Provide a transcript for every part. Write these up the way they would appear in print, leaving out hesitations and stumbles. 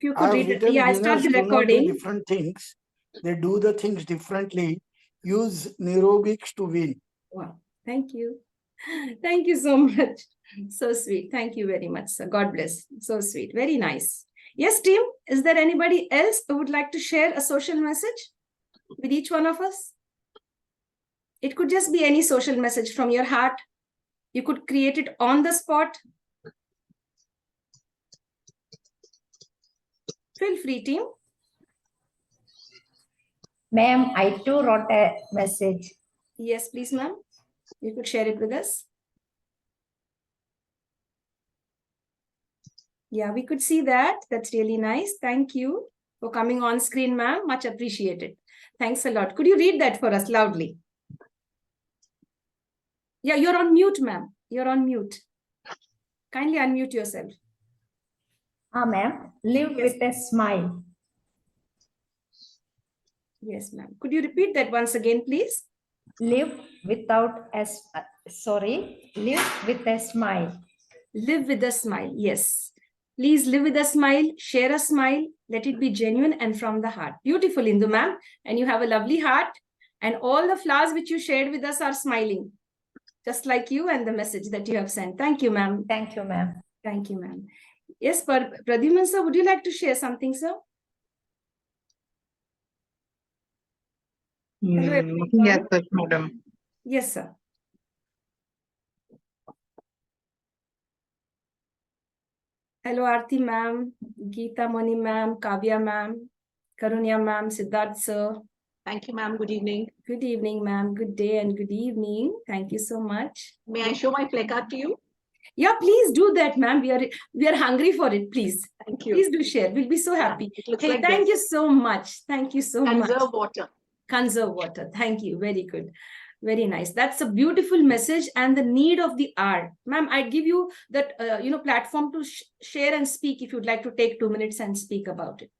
If you I could have read it. written Yeah, I start winners the do not do recording. different things. They do the things differently. Use Neurobics to win. Wow. Thank you. Thank you so much. So sweet. Thank you very much, sir. God bless. So sweet. Very nice. Yes, team. Is there anybody else who would like to share a social message with each one of us? It could just be any social message from your heart. You could create it on the spot. Feel free, team. Ma'am, I too wrote a message. Yes, please, ma'am. You could share it with us. Yeah, we could see that. That's really nice. Thank you for coming on screen, ma'am. Much appreciated. Thanks a lot. Could you read that for us loudly? Yeah, you're on mute, ma'am. You're on mute. Kindly unmute yourself. Ma'am, live Yes. with a smile. Yes, ma'am. Could you repeat that once again, please? Live without a, live with a smile. Live with a smile. Yes. Please live with a smile, share a smile, let it be genuine and from the heart. Beautiful, Indu ma'am. And you have a lovely heart. And all the flowers which you shared with us are smiling, just like you and the message that you have sent. Thank you, ma'am. Thank you, ma'am. Thank you, ma'am. Yes, Pradyuman sir, would you like to share something, sir? Hello, everyone. Yes, madam. Yes, sir. Hello, Aarti ma'am, Geeta Moni ma'am, Kavya ma'am, Karunya ma'am, Siddharth sir. Thank you, ma'am. Good evening. Good evening, ma'am. Good day and good evening. Thank you so much. May I show my placard to you? Yeah, please do that, ma'am. We are hungry for it, please. Thank you. Please do share. We'll be so happy. It looks Hey, like thank this. you so much. Thank you so much. Conserve water. Conserve water. Thank you. Very good. Very nice. That's a beautiful message and the need of the hour. Ma'am, I'd give you that platform to share and speak if you'd like to take 2 minutes and speak about it.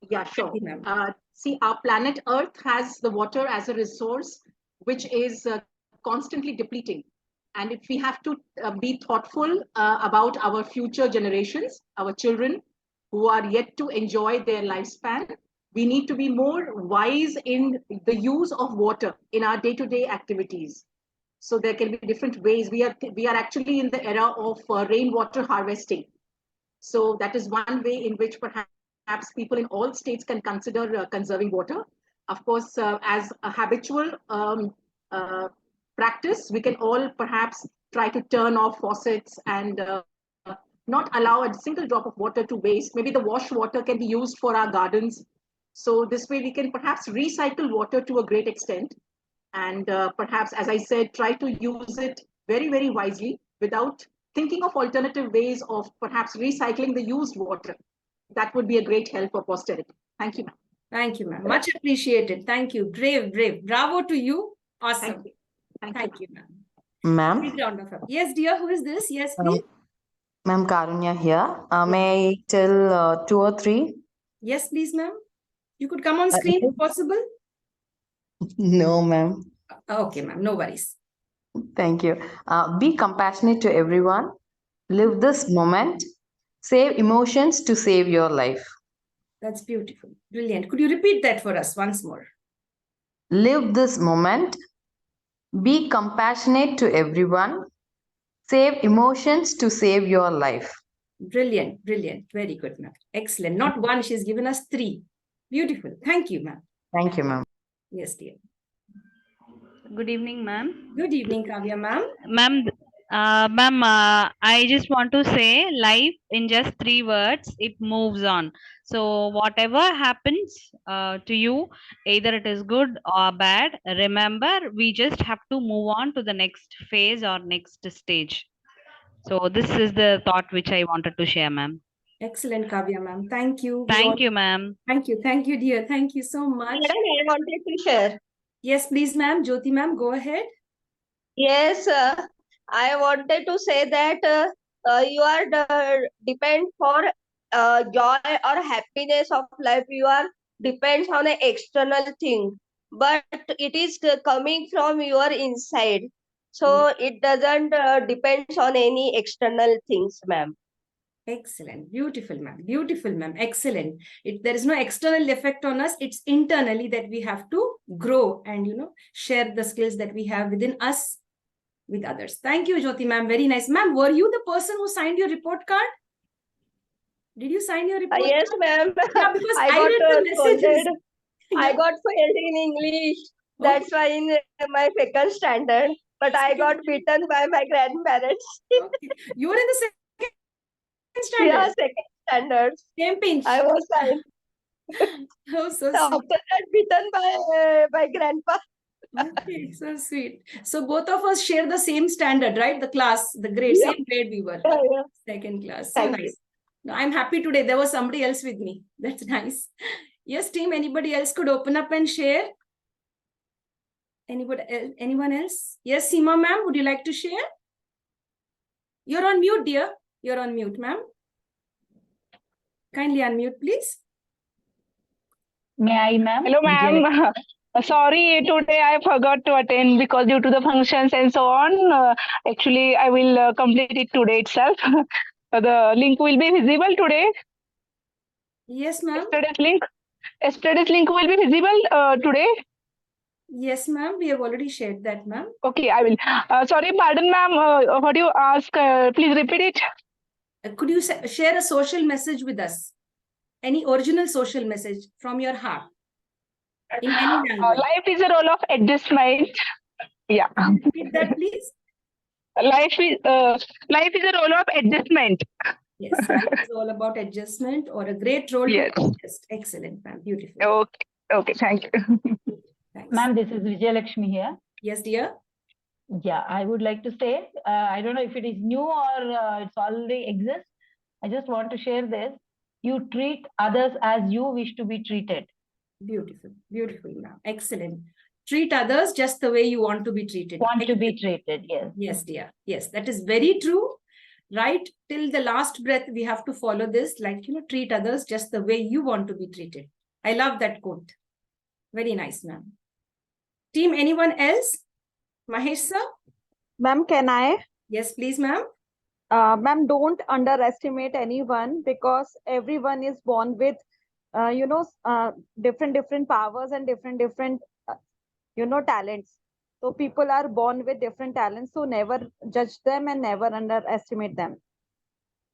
Yeah, sure. Thank you, ma'am. See, our planet Earth has the water as a resource which is constantly depleting. And if we have to be thoughtful about our future generations, our children who are yet to enjoy their lifespan, we need to be more wise in the use of water in our day-to-day activities. So there can be different ways. We are actually in the era of rainwater harvesting. So that is one way in which perhaps people in all states can consider conserving water. Of course, as a habitual practice, we can all perhaps try to turn off faucets and not allow a single drop of water to waste. Maybe the wash water can be used for our gardens. So this way we can perhaps recycle water to a great extent. And perhaps, as I said, try to use it very, very wisely without thinking of alternative ways of perhaps recycling the used water. That would be a great help for posterity. Thank you, ma'am. Thank you, ma'am. Much appreciated. Thank you. Brave, brave. Bravo to you. Awesome. Thank you. Thank you, ma'am. Ma'am, Big round of applause. Yes, dear. Who is this? Yes, please. Ma'am Karunya here. May I tell 2 or 3? Yes, please, ma'am. You could come on screen if possible. No, ma'am. Okay, ma'am. No worries. Thank you. Be compassionate to everyone. Live this moment. Save emotions to save your life. That's beautiful. Brilliant. Could you repeat that for us once more? Live this moment. Be compassionate to everyone. Save emotions to save your life. Brilliant. Brilliant. Very good, ma'am. Excellent. Not one. She's given us 3. Beautiful. Thank you, ma'am. Thank you, ma'am. Yes, dear. Good evening, ma'am. Good evening, Kavya, ma'am. Ma'am, I just want to say life in just 3 words, it moves on. So whatever happens to you, either it is good or bad, remember, we just have to move on to the next phase or next stage. So this is the thought which I wanted to share, ma'am. Excellent, Kavya, ma'am. Thank you. Thank you, ma'am. Thank you. Thank you, dear. Thank you so much. Madam, I wanted to share. Yes, please, ma'am. Jyoti, ma'am, go ahead. Yes, I wanted to say that you are depend for joy or happiness of life. You are depends on an external thing, but it is coming from your inside. So it doesn't depends on any external things, ma'am. Excellent. Beautiful, ma'am. Beautiful, ma'am. Excellent. There is no external effect on us. It's internally that we have to grow and, share the skills that we have within us with others. Thank you, Jyoti, ma'am. Very nice. Ma'am, were you the person who signed your report card? Did you sign your report Yes, card? ma'am. Yeah, because I I got read the messages. scolded. I got failed in English. That's why in my second standard, but I got beaten by my grandparents. Okay. You were in the second standard. Yeah, second standard. Same pinch. I was Oh, so after sweet. that beaten by grandpa. Okay, so sweet. So both of us share the same standard, right? The class, the grade, Yeah. same grade we were. Yeah. Second class. So Thank nice. No, I'm happy today. There was somebody else with me. That's nice. Yes, team, anybody else could open up and share? Anyone else? Yes, Seema ma'am, would you like to share? You're on mute, dear. You're on mute, ma'am. Kindly unmute, please. May I, ma'am? Hello, ma'am. Sorry, today I forgot to attend because due to the functions and so on. Actually, I will complete it today itself. The link will be visible today. Yes, ma'am. Yesterday's link will be visible today. Yes, ma'am. We have already shared that, ma'am. Okay, I will. Sorry, pardon, ma'am. What do you ask? Please repeat it. Could you share a social message with us? Any original social message from your heart? In any language. Life is a role of adjustment. Yeah. Repeat that, please. Life is a role of adjustment. Yes, life is all about adjustment or a great role Yes. to adjust. Excellent, ma'am. Beautiful. Okay, thank you. Thanks. Ma'am, this is Vijay Lakshmi here. Yes, dear. Yeah, I would like to say, I don't know if it is new or it's already exists. I just want to share this. You treat others as you wish to be treated. Beautiful. Beautiful, ma'am. Excellent. Treat others just the way you want to be treated. Want to be treated, yes. Yes, dear. Yes, that is very true. Right till the last breath, we have to follow this, like, treat others just the way you want to be treated. I love that quote. Very nice, ma'am. Team, anyone else? Mahesh, sir? Ma'am, can I? Yes, please, ma'am. Ma'am, don't underestimate anyone because everyone is born with, different powers and different, talents. So people are born with different talents. So never judge them and never underestimate them.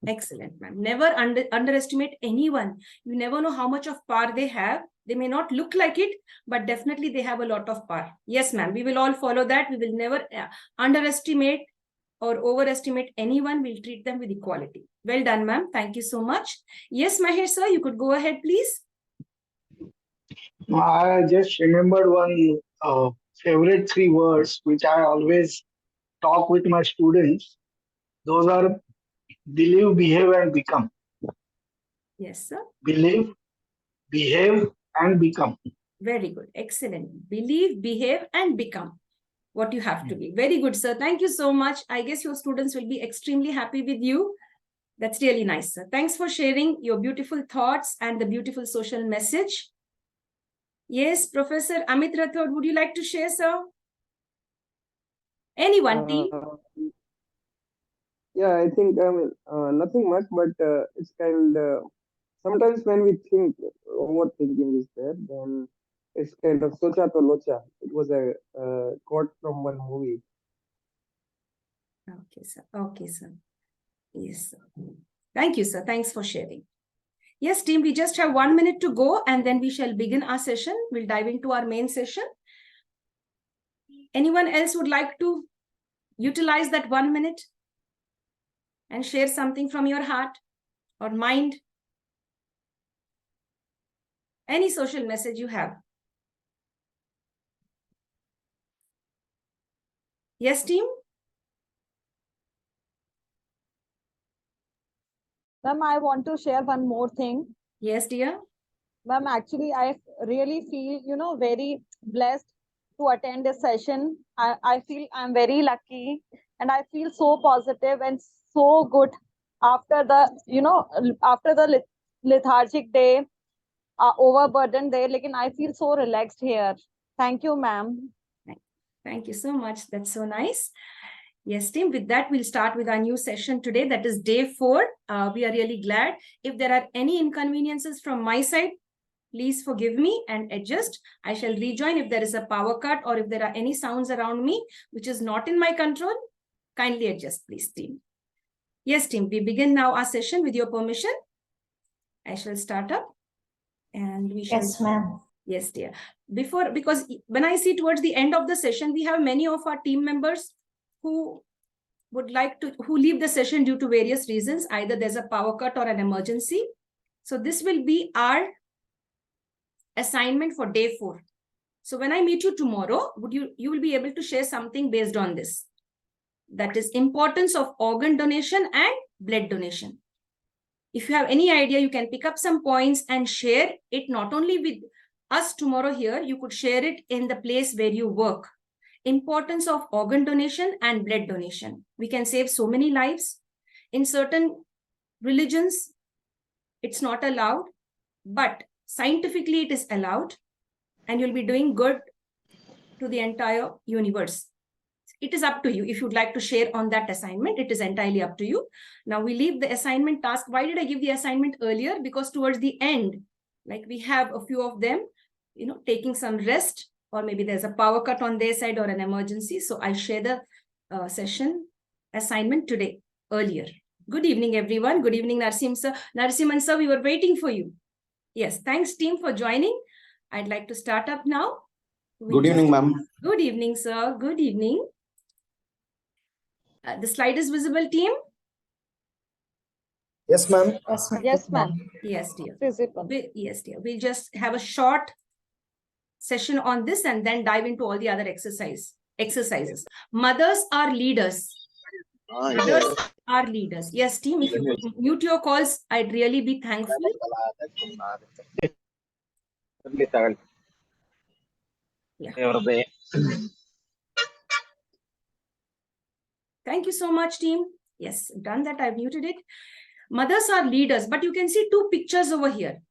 Excellent, ma'am. Never underestimate anyone. You never know how much of power they have. They may not look like it, but definitely they have a lot of power. Yes, ma'am. We will all follow that. We will never underestimate or overestimate anyone. We'll treat them with equality. Well done, ma'am. Thank you so much. Yes, Mahesh, sir, you could go ahead, please. I just remembered one favorite 3 words which I always talk with my students. Those are believe, behave, and become. Yes, sir. Believe, behave, and become. Very good. Excellent. Believe, behave, and become what you have to be. Very good, sir. Thank you so much. I guess your students will be extremely happy with you. That's really nice, sir. Thanks for sharing your beautiful thoughts and the beautiful social message. Yes, Professor Amit Rathod, would you like to share, sir? Anyone, team? Yeah, I think nothing much, but it's kind of sometimes when we think overthinking is there, then it's kind of socha to locha. It was a quote from one movie. Okay, sir. Okay, sir. Yes, sir. Thank you, sir. Thanks for sharing. Yes, team, we just have 1 minute to go and then we shall begin our session. We'll dive into our main session. Anyone else would like to utilize that 1 minute and share something from your heart or mind? Any social message you have? Yes, team? Ma'am, I want to share one more thing. Yes, dear. Ma'am, actually, I really feel, very blessed to attend this session. I feel I'm very lucky and I feel so positive and so good after the, lethargic day, overburdened day. Like, I feel so relaxed here. Thank you, ma'am. Thank you so much. That's so nice. Yes, team. With that, we'll start with our new session today. That is day 4. We are really glad. If there are any inconveniences from my side, please forgive me and adjust. I shall rejoin if there is a power cut or if there are any sounds around me, which is not in my control. Kindly adjust, please, team. Yes, team. We begin now our session with your permission. I shall start up and we shall. Yes, ma'am. Yes, dear. Because when I see towards the end of the session, we have many of our team members who leave the session due to various reasons. Either there's a power cut or an emergency. So this will be our assignment for day 4. So when I meet you tomorrow, you will be able to share something based on this. That is importance of organ donation and blood donation. If you have any idea, you can pick up some points and share it not only with us tomorrow here, you could share it in the place where you work. Importance of organ donation and blood donation. We can save so many lives. In certain religions, it's not allowed, but scientifically it is allowed, and you'll be doing good to the entire universe. It is up to you. If you'd like to share on that assignment, it is entirely up to you. Now we leave the assignment task. Why did I give the assignment earlier? Because towards the end, like we have a few of them, taking some rest, or maybe there's a power cut on their side or an emergency. So I share the session assignment today earlier. Good evening, everyone. Good evening, Narasimhan sir. Narasimhan sir, we were waiting for you. Yes, thanks team for joining. I'd like to start up now. Good evening, ma'am. Good evening, sir. Good evening. The slide is visible, team? Yes, ma'am. Yes, ma'am. Yes, dear. Visible. Yes, dear. We'll just have a short session on this and then dive into all the other exercises. Mothers are leaders. Mothers are leaders. Yes, team. If you could mute your calls, I'd really be thankful. Yeah. Thank you so much, team. Yes, done that. I've muted it. Mothers are leaders, but you can see 2 pictures over here.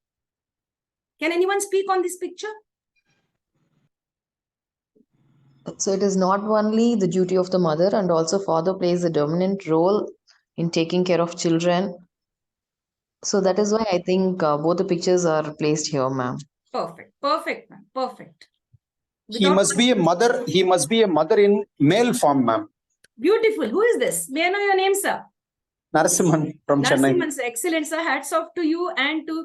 Can anyone speak on this picture? So it is not only the duty of the mother, and also father plays a dominant role in taking care of children. So that is why I think both the pictures are placed here, ma'am. Perfect, perfect, ma'am. Perfect. He must be a mother. He must be a mother in male form, ma'am. Beautiful. Who is this? May I know your name, sir? Narasimhan from Chennai. Narasimhan, sir. Excellent, sir. Hats off to you and to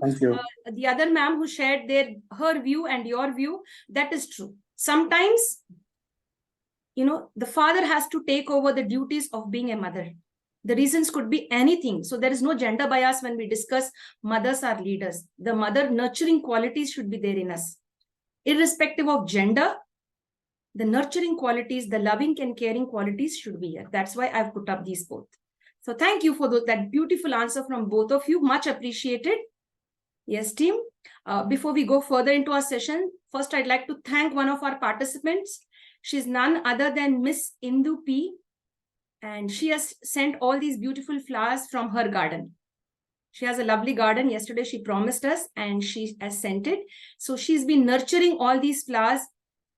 the other ma'am who shared her view and your view. That is true. Sometimes, the father has to take over the duties of being a mother. The reasons could be anything. So there is no gender bias when we discuss mothers are leaders. The mother nurturing qualities should be there in us. Irrespective of gender, the nurturing qualities, the loving and caring qualities should be here. That's why I've put up these both. So thank you for that beautiful answer from both of you. Much appreciated. Yes, team. Before we go further into our session, first I'd like to thank one of our participants. She's none other than Miss Indu P. And she has sent all these beautiful flowers from her garden. She has a lovely garden. Yesterday she promised us and she has sent it. So she's been nurturing all these flowers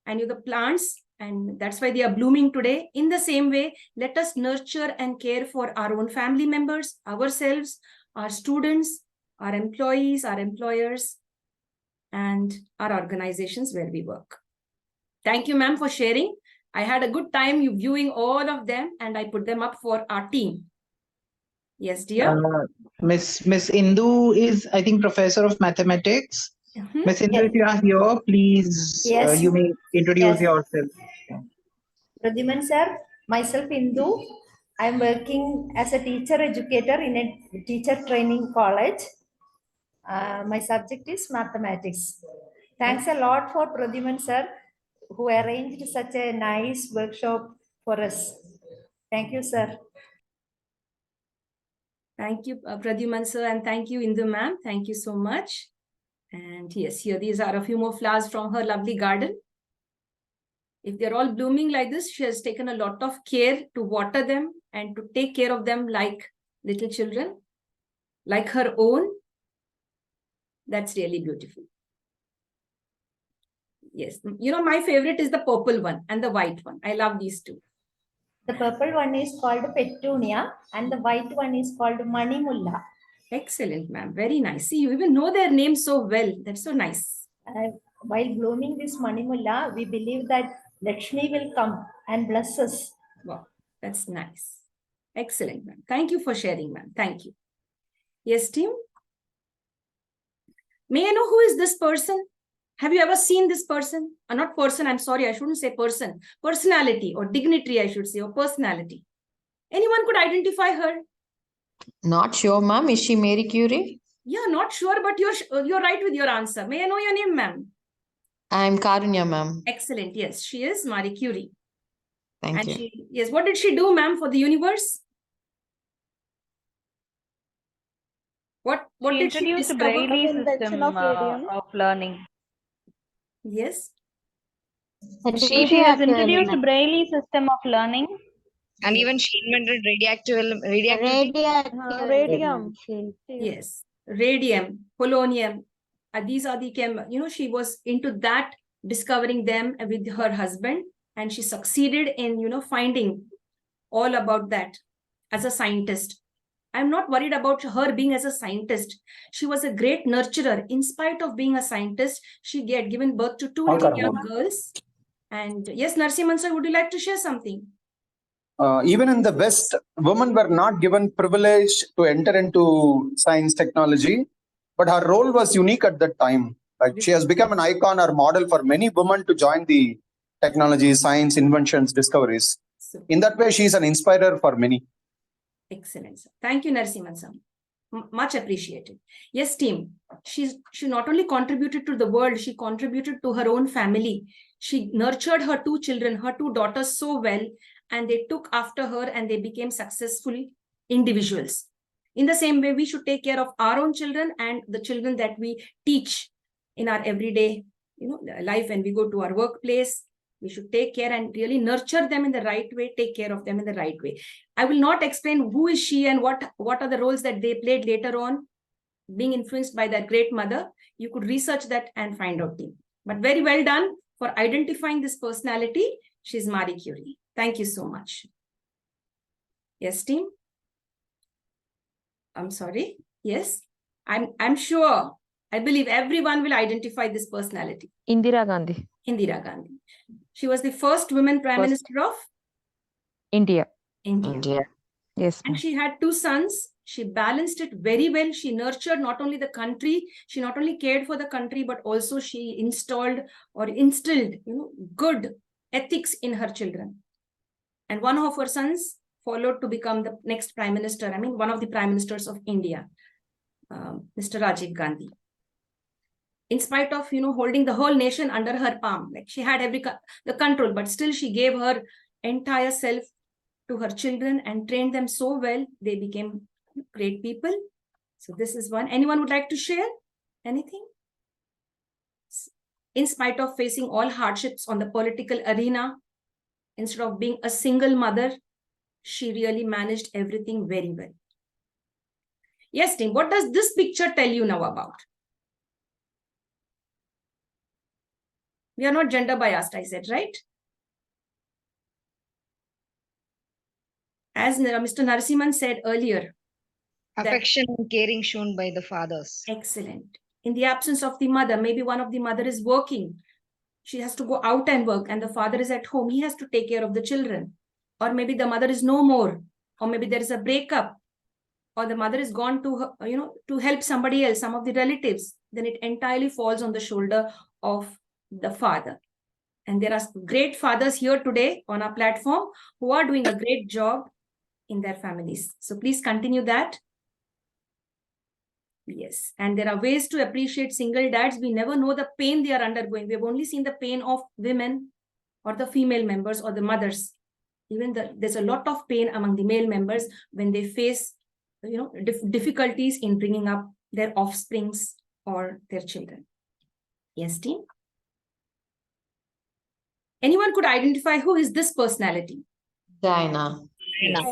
and the plants, and that's why they are blooming today. In the same way, let us nurture and care for our own family members, ourselves, our students, our employees, our employers, and our organizations where we work. Thank you, ma'am, for sharing. I had a good time viewing all of them, and I put them up for our team. Yes, dear. Miss Indu is, I think, professor of mathematics. Miss Indu, if you are here, please, Yes. you may introduce Yes. yourself. Pradhiman sir, myself Indu. I'm working as a teacher educator in a teacher training college. My subject is mathematics. Thanks a lot for Pradhiman sir, who arranged such a nice workshop for us. Thank you, sir. Thank you, Pradhyuman sir, and thank you, Indu ma'am. Thank you so much. And yes, here these are a few more flowers from her lovely garden. If they're all blooming like this, she has taken a lot of care to water them and to take care of them like little children, like her own. That's really beautiful. Yes, my favorite is the purple one and the white one. I love these two. The purple one is called Petunia and the white one is called Manimulla. Excellent, ma'am. Very nice. See, you even know their names so well. That's so nice. While blooming this Manimulla, we believe that Lakshmi will come and bless us. Wow, that's nice. Excellent, ma'am. Thank you for sharing, ma'am. Thank you. Yes, team. May I know who is this person? Have you ever seen this person? Not person, I'm sorry, I shouldn't say person. Personality or dignitary, I should say, or personality. Anyone could identify her? Not sure, ma'am. Is she Marie Curie? Yeah, not sure, but you're right with your answer. May I know your name, ma'am? I'm Karunya, ma'am. Excellent. Yes, she is Marie Curie. Thank you. Yes, what did she do, ma'am, for the universe? What did she introduced discover? Braille Invention system of radium. of learning. Yes. She has introduced Braille system of learning. And even she invented Radium. Yes, radium, polonium. These are the she was into that, discovering them with her husband, and she succeeded in finding all about that as a scientist. I'm not worried about her being as a scientist. She was a great nurturer. In spite of being a scientist, she had given birth to two little young girls. And yes, Narasimhan sir, would you like to share something? Even in the West, women were not given privilege to enter into science technology, but her role was unique at that time. Like, she has become an icon or model for many women to join the technology, science, inventions, discoveries. In that way, she is an inspirer for many. Excellent, sir. Thank you, Narasimhan sir. Much appreciated. Yes, team. She not only contributed to the world, she contributed to her own family. She nurtured her two children, her two daughters so well, and they took after her and they became successful individuals. In the same way, we should take care of our own children and the children that we teach in our everyday life. When we go to our workplace, we should take care and really nurture them in the right way, take care of them in the right way. I will not explain who is she and what are the roles that they played later on, being influenced by their great mother. You could research that and find out, team. But very well done for identifying this personality. She's Marie Curie. Thank you so much. Yes, team. I'm sorry. Yes, I'm sure. I believe everyone will identify this personality. Indira Gandhi. Indira Gandhi. She was the first woman prime minister of India. India. Yes. And she had two sons. She balanced it very well. She nurtured not only the country, she not only cared for the country, but also she instilled good ethics in her children. And one of her sons followed to become the next prime minister. I mean, one of the prime ministers of India, Mr. Rajiv Gandhi. In spite of, holding the whole nation under her palm, like she had the control, but still she gave her entire self to her children and trained them so well, they became great people. So this is one. Anyone would like to share anything? In spite of facing all hardships on the political arena, instead of being a single mother, she really managed everything very well. Yes, team, what does this picture tell you now about? We are not gender biased, I said, right? As Mr. Narasimhan said earlier. Affection and caring shown by the fathers. Excellent. In the absence of the mother, maybe one of the mother is working. She has to go out and work and the father is at home. He has to take care of the children. Or maybe the mother is no more. Or maybe there is a breakup. Or the mother is gone to, to help somebody else, some of the relatives. Then it entirely falls on the shoulder of the father. And there are great fathers here today on our platform who are doing a great job in their families. So please continue that. Yes. And there are ways to appreciate single dads. We never know the pain they are undergoing. We have only seen the pain of women or the female members or the mothers. Even there's a lot of pain among the male members when they face, difficulties in bringing up their offsprings or their children. Yes, team. Anyone could identify who is this personality? Diana.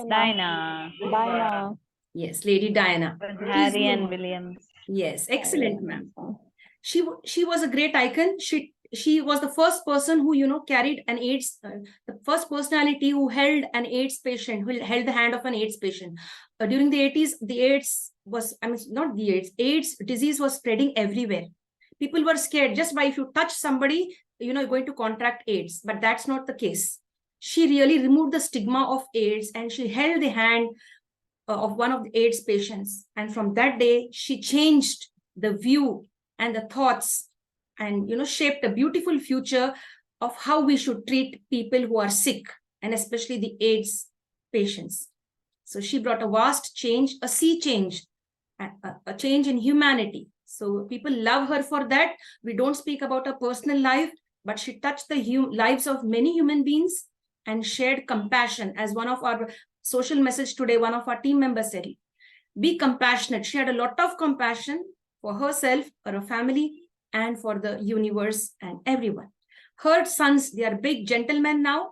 Diana. Yes, Lady Diana. Harry and William. Yes, excellent, ma'am. She was a great icon. She was the first person who carried an AIDS, the first personality who held an AIDS patient, who held the hand of an AIDS patient. During the 80s, the AIDS was, I mean, not the AIDS disease was spreading everywhere. People were scared just by if you touch somebody, you know, you're going to contract AIDS, but that's not the case. She really removed the stigma of AIDS and she held the hand of one of the AIDS patients. And from that day, she changed the view and the thoughts and, you know, shaped a beautiful future of how we should treat people who are sick, and especially the AIDS patients. So she brought a vast change, a sea change, a change in humanity. So people love her for that. We don't speak about her personal life, but she touched the lives of many human beings and shared compassion. As one of our social message today, one of our team members said, be compassionate. She had a lot of compassion for herself, for her family, and for the universe and everyone. Her sons, they are big gentlemen now,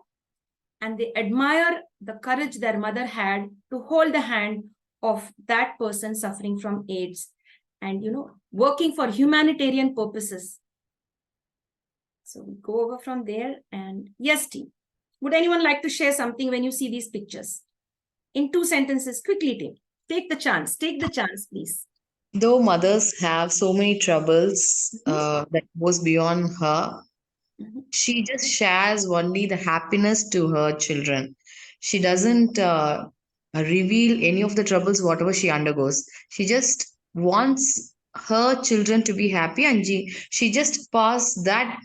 and they admire the courage their mother had to hold the hand of that person suffering from AIDS and, you know, working for humanitarian purposes. So we go over from there. And yes, team, would anyone like to share something when you see these pictures? In 2 sentences, quickly, team. Take the chance, please. Though mothers have so many troubles that goes beyond her, she just shares only the happiness to her children. She doesn't reveal any of the troubles, whatever she undergoes. She just wants her children to be happy, and she just passes that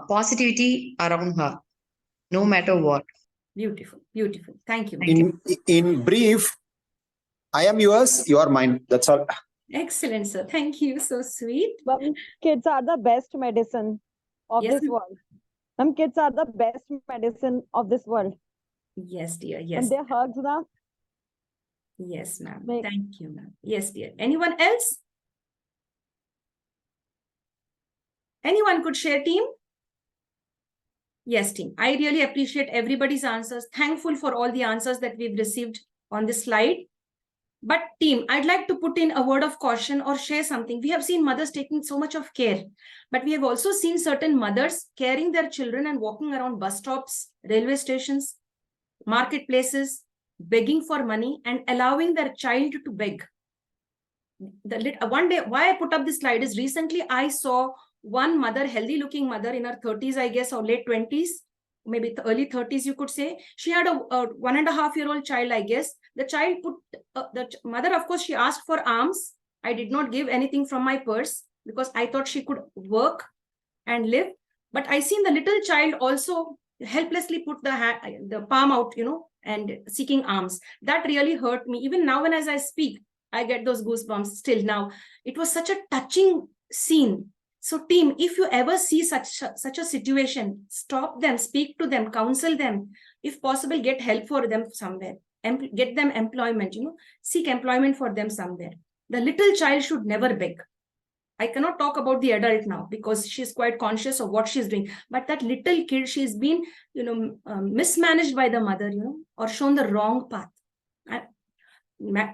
positivity around her, no matter what. Beautiful, beautiful. Thank you. In brief, I am yours, you are mine. That's all. Excellent, sir. Thank you. So sweet. Kids are the best medicine of this world. Kids are the best medicine of this world. Yes, dear. Yes. And their hugs, na? Yes, ma'am. Thank you, ma'am. Yes, dear. Anyone else? Anyone could share, team? Yes, team. I really appreciate everybody's answers. Thankful for all the answers that we've received on this slide. But team, I'd like to put in a word of caution or share something. We have seen mothers taking so much of care, but we have also seen certain mothers carrying their children and walking around bus stops, railway stations, marketplaces, begging for money and allowing their child to beg. One day, why I put up this slide is recently I saw one mother, healthy looking mother in her 30s, I guess, or late 20s, maybe early 30s, you could say. She had a 1.5-year-old child, I guess. The child put, the mother, of course, she asked for alms. I did not give anything from my purse because I thought she could work and live. But I seen the little child also helplessly put the palm out, you know, and seeking alms. That really hurt me. Even now, when as I speak, I get those goosebumps still now. It was such a touching scene. So team, if you ever see such a situation, stop them, speak to them, counsel them. If possible, get help for them somewhere. Get them employment, you know, seek employment for them somewhere. The little child should never beg. I cannot talk about the adult now because she's quite conscious of what she's doing. But that little kid, she's been, you know, mismanaged by the mother, you know, or shown the wrong path.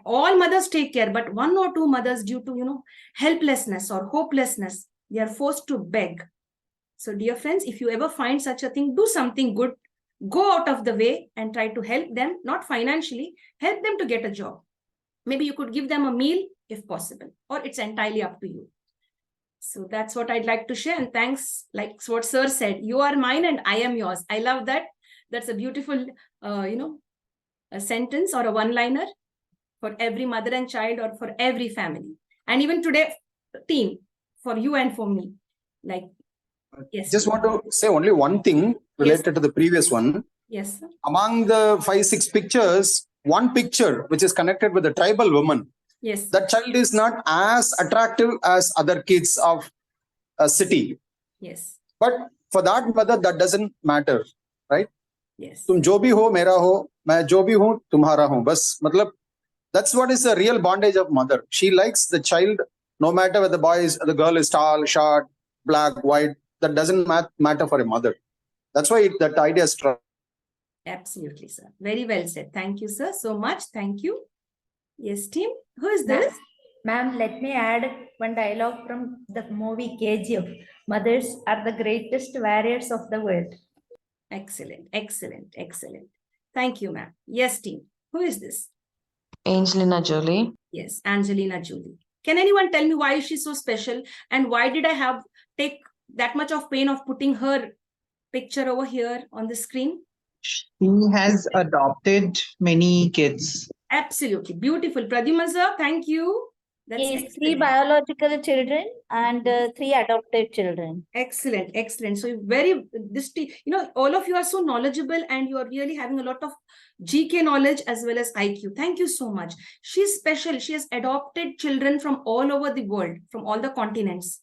All mothers take care, but 1 or 2 mothers, due to, you know, helplessness or hopelessness, they are forced to beg. So dear friends, if you ever find such a thing, do something good. Go out of the way and try to help them, not financially, help them to get a job. Maybe you could give them a meal if possible, or it's entirely up to you. So that's what I'd like to share. And thanks, like what sir said, you are mine and I am yours. I love that. That's a beautiful, you know, a sentence or a one-liner for every mother and child or for every family. And even today, team, for you and for me. Like, yes. Just want to say only one thing related to the previous one. Yes, sir. Among the 5-6 pictures, one picture which is connected with the tribal woman. Yes. That child is not as attractive as other kids of a city. Yes. But for that mother, that doesn't matter, right? Yes. Tum jo bhi ho, mera ho, main jo bhi hu, tumhara hu. Bas, matlab, that's what is the real bondage of mother. She likes the child, no matter whether the girl is tall, short, black, white. That doesn't matter for a mother. That's why that idea is strong. Absolutely, sir. Very well said. Thank you, sir, so much. Thank you. Yes, team. Who is this? Ma'am, let me add one dialogue from the movie KGF. Mothers are the greatest warriors of the world. Excellent, excellent, excellent. Thank you, ma'am. Yes, team. Who is this? Angelina Jolie. Yes, Angelina Jolie. Can anyone tell me why is she so special and why did I take that much of pain of putting her picture over here on the screen? She has adopted many kids. Absolutely beautiful. Pradyuman sir, thank you. That's Yes, 3 excellent. biological children and 3 adopted children. Excellent, excellent. So all of you are so knowledgeable and you are really having a lot of GK knowledge as well as IQ. Thank you so much. She's special. She has adopted children from all over the world, from all the continents.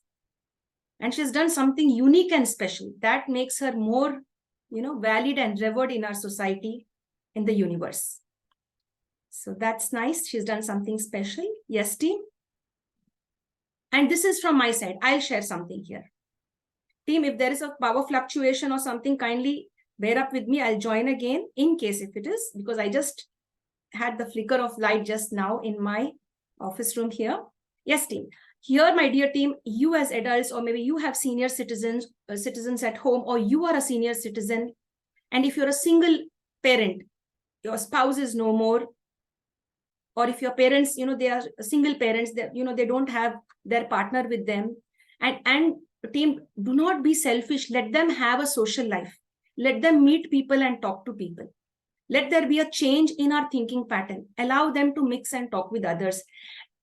And she's done something unique and special that makes her more, valued and revered in our society, in the universe. So that's nice. She's done something special. Yes, team. And this is from my side. I'll share something here. Team, if there is a power fluctuation or something, kindly bear up with me. I'll join again in case if it is, because I just had the flicker of light just now in my office room here. Yes, team. Here, my dear team, you as adults, or maybe you have senior citizens at home, or you are a senior citizen. And if you're a single parent, your spouse is no more, or if your parents, they are single parents, that they don't have their partner with them. And team, do not be selfish. Let them have a social life. Let them meet people and talk to people. Let there be a change in our thinking pattern. Allow them to mix and talk with others.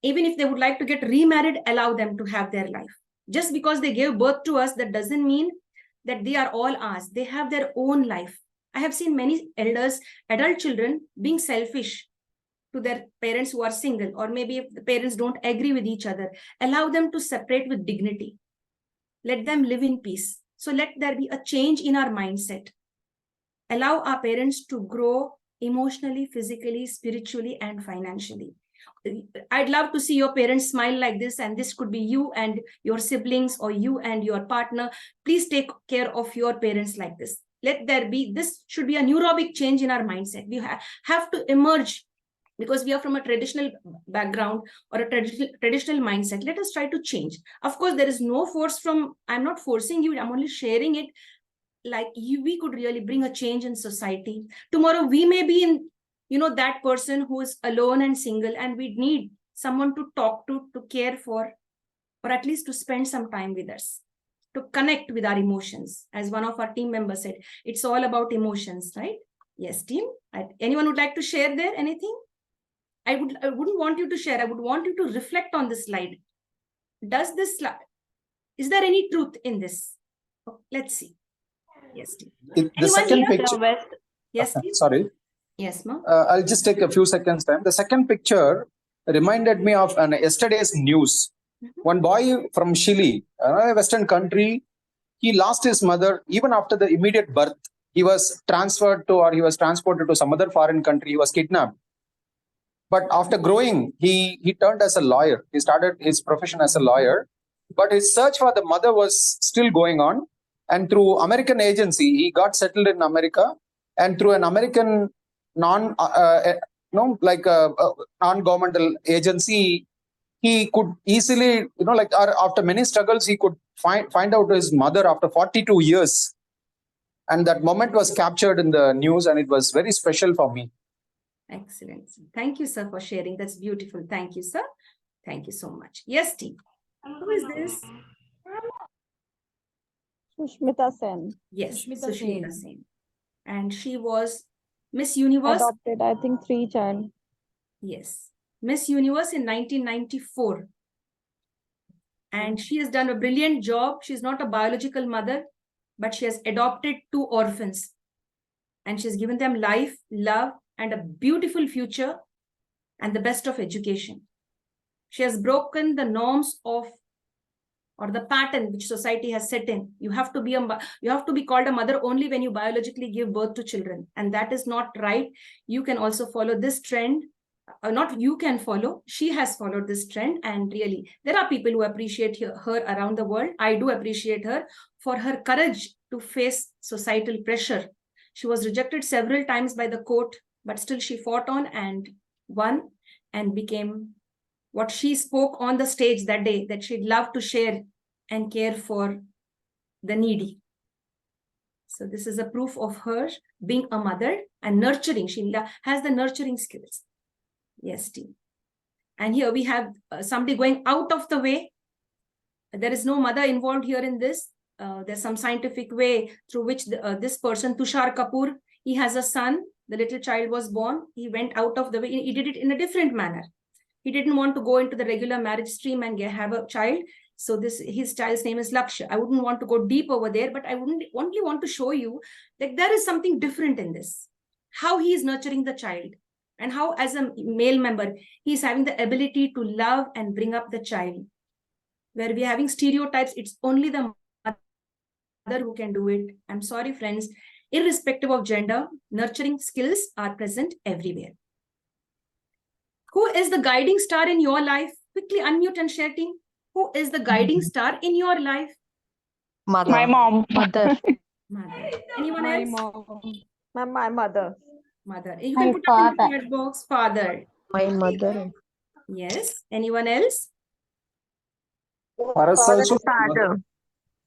Even if they would like to get remarried, allow them to have their life. Just because they gave birth to us, that doesn't mean that they are all ours. They have their own life. I have seen many elders, adult children, being selfish to their parents who are single, or maybe if the parents don't agree with each other, allow them to separate with dignity. Let them live in peace. So let there be a change in our mindset. Allow our parents to grow emotionally, physically, spiritually, and financially. I'd love to see your parents smile like this, and this could be you and your siblings, or you and your partner. Please take care of your parents like this. This should be a neurobic change in our mindset. We have to emerge, because we are from a traditional background or a traditional mindset. Let us try to change. Of course, there is no force I'm not forcing you, I'm only sharing it. Like we could really bring a change in society. Tomorrow, we may be in, that person who is alone and single, and we need someone to talk to care for, or at least to spend some time with us, to connect with our emotions. As one of our team members said, it's all about emotions, right? Yes, team. Anyone would like to share there anything? I wouldn't want you to share. I would want you to reflect on this slide. Is there any truth in this? Let's see. Yes, team. The second picture. Yes, team. Sorry. Yes, ma'am. I'll just take a few seconds time. The second picture reminded me of yesterday's news. One boy from Chile, a Western country, he lost his mother even after the immediate birth. He was transported to some other foreign country. He was kidnapped. But after growing, he turned as a lawyer. He started his profession as a lawyer. But his search for the mother was still going on. And through American agency, he got settled in America. And through an American non-governmental agency, he could easily, after many struggles, he could find out his mother after 42 years. And that moment was captured in the news, and it was very special for me. Excellent. Thank you, sir, for sharing. That's beautiful. Thank you, sir. Thank you so much. Yes, team. Who is this? Sushmita Sen. Yes, Sushmita Sen. And she was Miss Universe. Adopted, I think 3 child. Yes. Miss Universe in 1994. And she has done a brilliant job. She's not a biological mother, but she has adopted 2 orphans. And she's given them life, love, and a beautiful future, and the best of education. She has broken the norms of, or the pattern which society has set in. You have to be called a mother only when you biologically give birth to children, and that is not right. You can also follow this trend. She has followed this trend, and really there are people who appreciate her around the world. I do appreciate her for her courage to face societal pressure. She was rejected several times by the court, but still she fought on and won, and became what she spoke on the stage that day, that she'd love to share and care for the needy. So this is a proof of her being a mother and nurturing. She has the nurturing skills. Yes, team. And here we have somebody going out of the way. There is no mother involved here in this. There's some scientific way through which this person, Tushar Kapoor, he has a son. The little child was born. He went out of the way. He did it in a different manner. He didn't want to go into the regular marriage stream and have a child. So his child's name is Lakshya. I wouldn't want to go deep over there, but I only want to show you that there is something different in this. How he is nurturing the child and how as a male member, he is having the ability to love and bring up the child. Where we are having stereotypes, it's only the mother who can do it. I'm sorry, friends. Irrespective of gender, nurturing skills are present everywhere. Who is the guiding star in your life? Quickly unmute and share, team. Who is the guiding star in your life? Mother. My mom. Mother. Mother. Anyone My else? mom. My mother. Mother. You My can put it in the father. chat box. Father. My mother. Yes. Anyone else? For us Father also, is Father.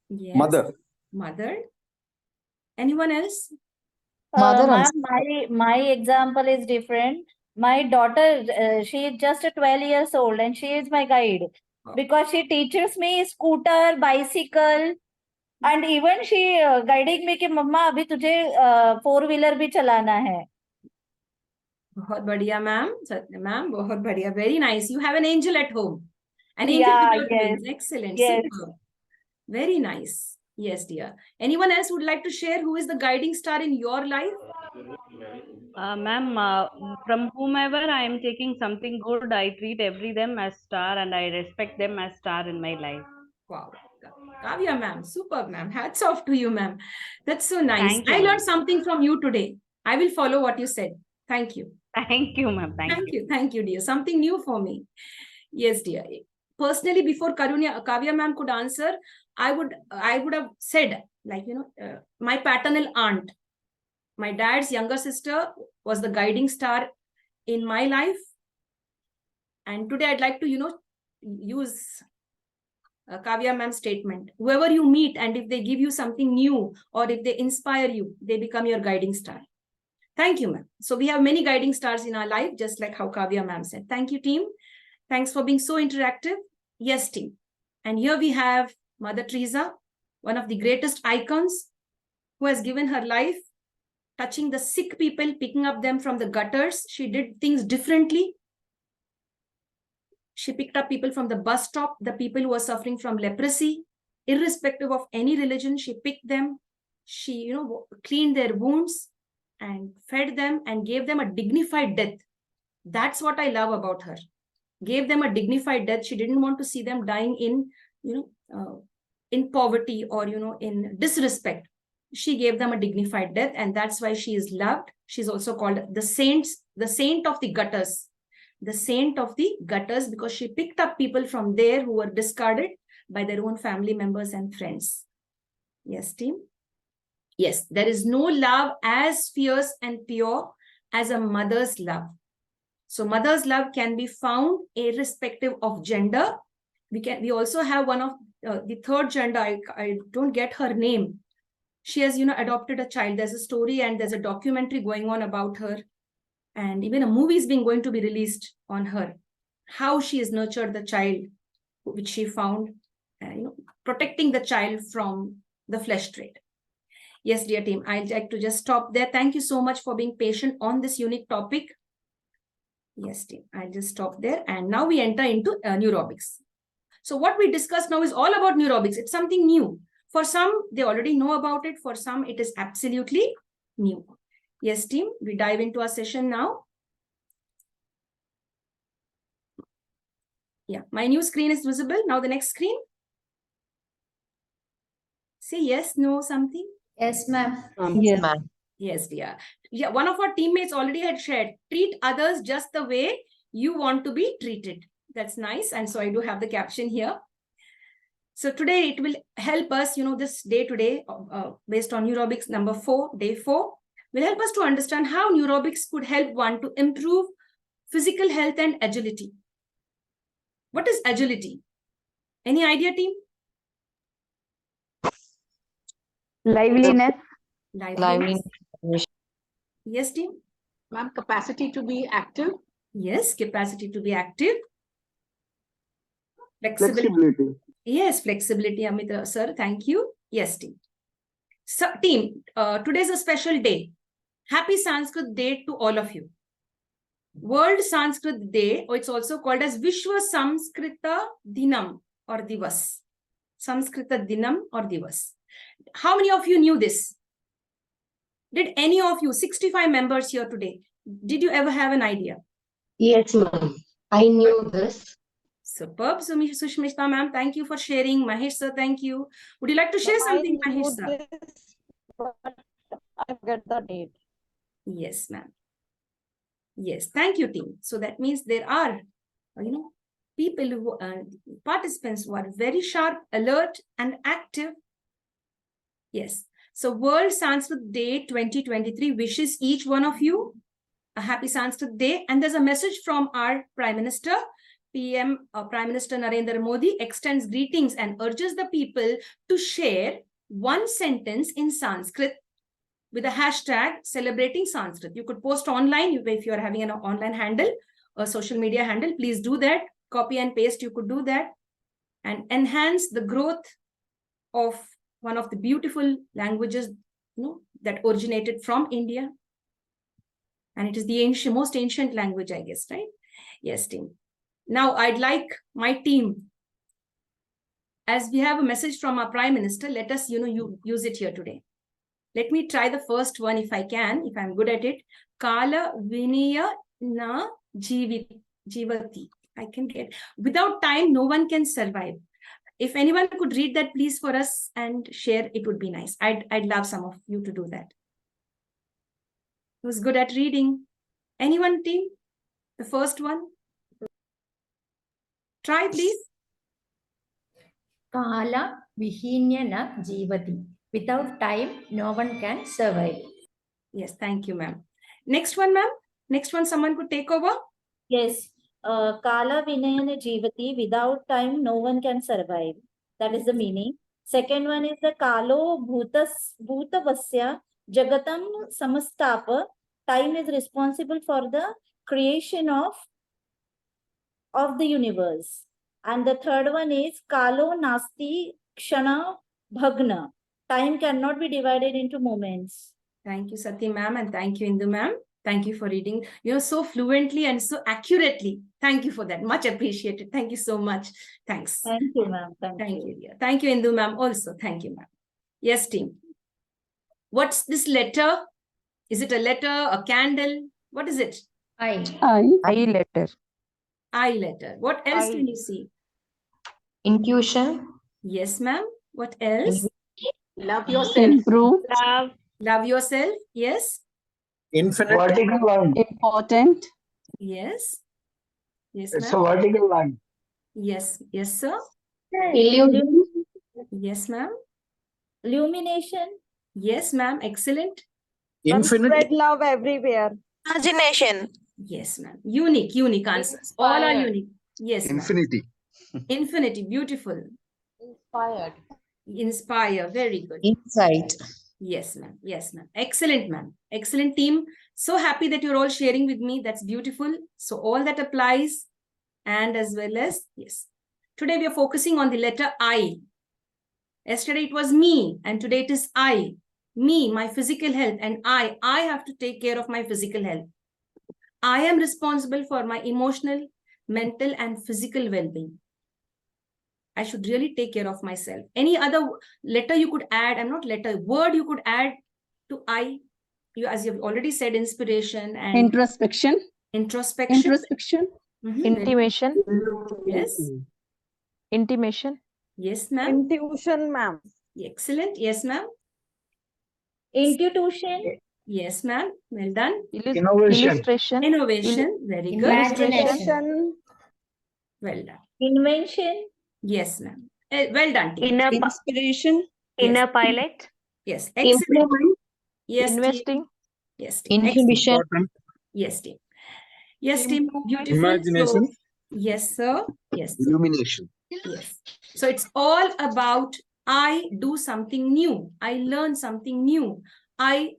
Yes. mother. Mother. Anyone else? Mother and Ma'am, my example is different. My daughter, she is just 12 years old and she is my guide because she teaches me scooter, bicycle, and even she guiding me कि मम्मा अभी तुझे 4-wheeler भी चलाना है. बहुत बढ़िया ma'am. Ma'am बहुत बढ़िया. Very nice. You have an angel at home. An angel Yeah, without wings. Excellent. yes. Superb. Very nice. Yes, dear. Anyone else would like to share who is the guiding star in your life? Ma'am, from whomever I am taking something good, I treat every them as star and I respect them as star in my life. Wow. Kavya ma'am, superb ma'am. Hats off to you, ma'am. That's so nice. Thank you, I ma'am. learned something from you today. I will follow what you said. Thank you. Thank you, ma'am. Thank you. Thank you, dear. Something new for me. Yes, dear. Personally, before Kavya ma'am could answer, I would have said, like, my paternal aunt, my dad's younger sister was the guiding star in my life. And today I'd like to, use Kavya ma'am's statement. Whoever you meet, and if they give you something new or if they inspire you, they become your guiding star. Thank you, ma'am. So we have many guiding stars in our life, just like how Kavya ma'am said. Thank you, team. Thanks for being so interactive. Yes, team. And here we have Mother Teresa, one of the greatest icons who has given her life, touching the sick people, picking up them from the gutters. She did things differently. She picked up people from the bus stop, the people who were suffering from leprosy, irrespective of any religion. She picked them. She, cleaned their wounds and fed them and gave them a dignified death. That's what I love about her. Gave them a dignified death. She didn't want to see them dying in, in poverty or, in disrespect. She gave them a dignified death, and that's why she is loved. She's also called the saint of the gutters. The saint of the gutters, because she picked up people from there who were discarded by their own family members and friends. Yes, team. Yes, there is no love as fierce and pure as a mother's love. So mother's love can be found irrespective of gender. We also have one of the third gender. I don't get her name. She has, adopted a child. There's a story and there's a documentary going on about her. And even a movie is going to be released on her. How she has nurtured the child, which she found, protecting the child from the flesh trade. Yes, dear team, I'd like to just stop there. Thank you so much for being patient on this unique topic. Yes, team, I'll just stop there. And now we enter into neurobics. So what we discussed now is all about neurobics. It's something new. For some, they already know about it. For some, it is absolutely new. Yes, team, we dive into our session now. Yeah, my new screen is visible. Now the next screen. Say yes, no, something. Yes, ma'am. Yes, ma'am. Yes, dear. Yeah, one of our teammates already had shared, treat others just the way you want to be treated. That's nice. And so I do have the caption here. So today it will help us, this day today, based on neurobics number 4, day 4, will help us to understand how neurobics could help one to improve physical health and agility. What is agility? Any idea, team? Liveliness. Liveliness. Liveliness. Yes, team. Ma'am, capacity to be active. Yes, capacity to be active. Flexibility. Flexibility. Yes, flexibility, Amit sir. Thank you. Yes, team. So, team, today's a special day. Happy Sanskrit Day to all of you. World Sanskrit Day, or it's also called as Vishwa Samskrita Dinam or Divas. Samskrita Dinam or Divas. How many of you knew this? Did any of you, 65 members here today, did you ever have an idea? Yes, ma'am. I knew this. Superb, Sushmita ma'am. Thank you for sharing. Mahesh sir, thank you. Would you like to share something, Mahesh sir? I forget the date. Yes, ma'am. Yes, thank you, team. So that means there are, people who, participants who are very sharp, alert, and active. Yes. So World Sanskrit Day 2023 wishes each one of you a happy Sanskrit Day. And there's a message from our Prime Minister. Prime Minister Narendra Modi extends greetings and urges the people to share one sentence in Sanskrit with a hashtag celebrating Sanskrit. You could post online if you're having an online handle or social media handle. Please do that. Copy and paste. You could do that and enhance the growth of one of the beautiful languages, that originated from India. And it is the most ancient language, I guess, right? Yes, team. Now, I'd like my team, as we have a message from our Prime Minister, let us, use it here today. Let me try the first one if I can, if I'm good at it. Kala Vinaya na Jivati. I can get. Without time, no one can survive. If anyone could read that, please, for us and share, it would be nice. I'd love some of you to do that. Who's good at reading? Anyone, team? The first one? Try, please. Kala Vihinya na Jivati. Without time, no one can survive. Yes, thank you, ma'am. Next one, ma'am. Next one, someone could take over. Yes. Kala Vinayana Jivati. Without time, no one can survive. That is the meaning. Second one is the Kalo Bhutavasya Jagatam Samastapa. Time is responsible for the creation of the universe. And the third one is Kalo Nasti Kshana Bhagna. Time cannot be divided into moments. Thank you, Sati ma'am, and thank you, Indu ma'am. Thank you for reading, so fluently and so accurately. Thank you for that. Much appreciated. Thank you so much. Thanks. Thank you, ma'am. Thank you, dear. Thank you, Indu ma'am. Also, thank you, ma'am. Yes, team. What's this letter? Is it a letter, a candle? What is it? I. letter. I letter. What else can you see? Intuition. Yes, ma'am. What else? Love yourself. Improve. Love yourself. Yes. Infinite. Vertical line. Important. Yes. Yes, It's a ma'am. vertical line. Yes. Yes, sir. Illusion. Yes, ma'am. Illumination. Yes, ma'am. Excellent. Infinite. Spread love everywhere. Imagination. Yes, ma'am. Unique answers. All are unique. Yes, ma'am. Infinity. Infinity. Beautiful. Inspired. Inspire. Very good. Insight. Yes, ma'am. Yes, ma'am. Excellent, ma'am. Excellent, team. So happy that you're all sharing with me. That's beautiful. So all that applies. And as well as, yes. Today we are focusing on the letter I. Yesterday it was me, and today it is I. Me, my physical health, and I have to take care of my physical health. I am responsible for my emotional, mental, and physical well-being. I should really take care of myself. Any other letter you could add, word you could add to I? As you've already said, inspiration and Introspection. introspection. Intimation. Yes. Intimation. Yes, ma'am. Intuition, ma'am. Excellent. Yes, ma'am. Intuition. Yes, ma'am. Well done. Innovation. Illustration. Innovation. Very good. Imagination. Well done. Invention. Yes, ma'am. Well done, team. Inner Inspiration. inner pilot. Yes. Excellent. Improvement. Yes, team. Investing. Yes, team. Inhibition. Excellent. Yes, team. Yes, team. Beautiful. Imagination. So, yes, sir. Yes. Sir. Illumination. Yes. So it's all about I do something new. I learn something new. I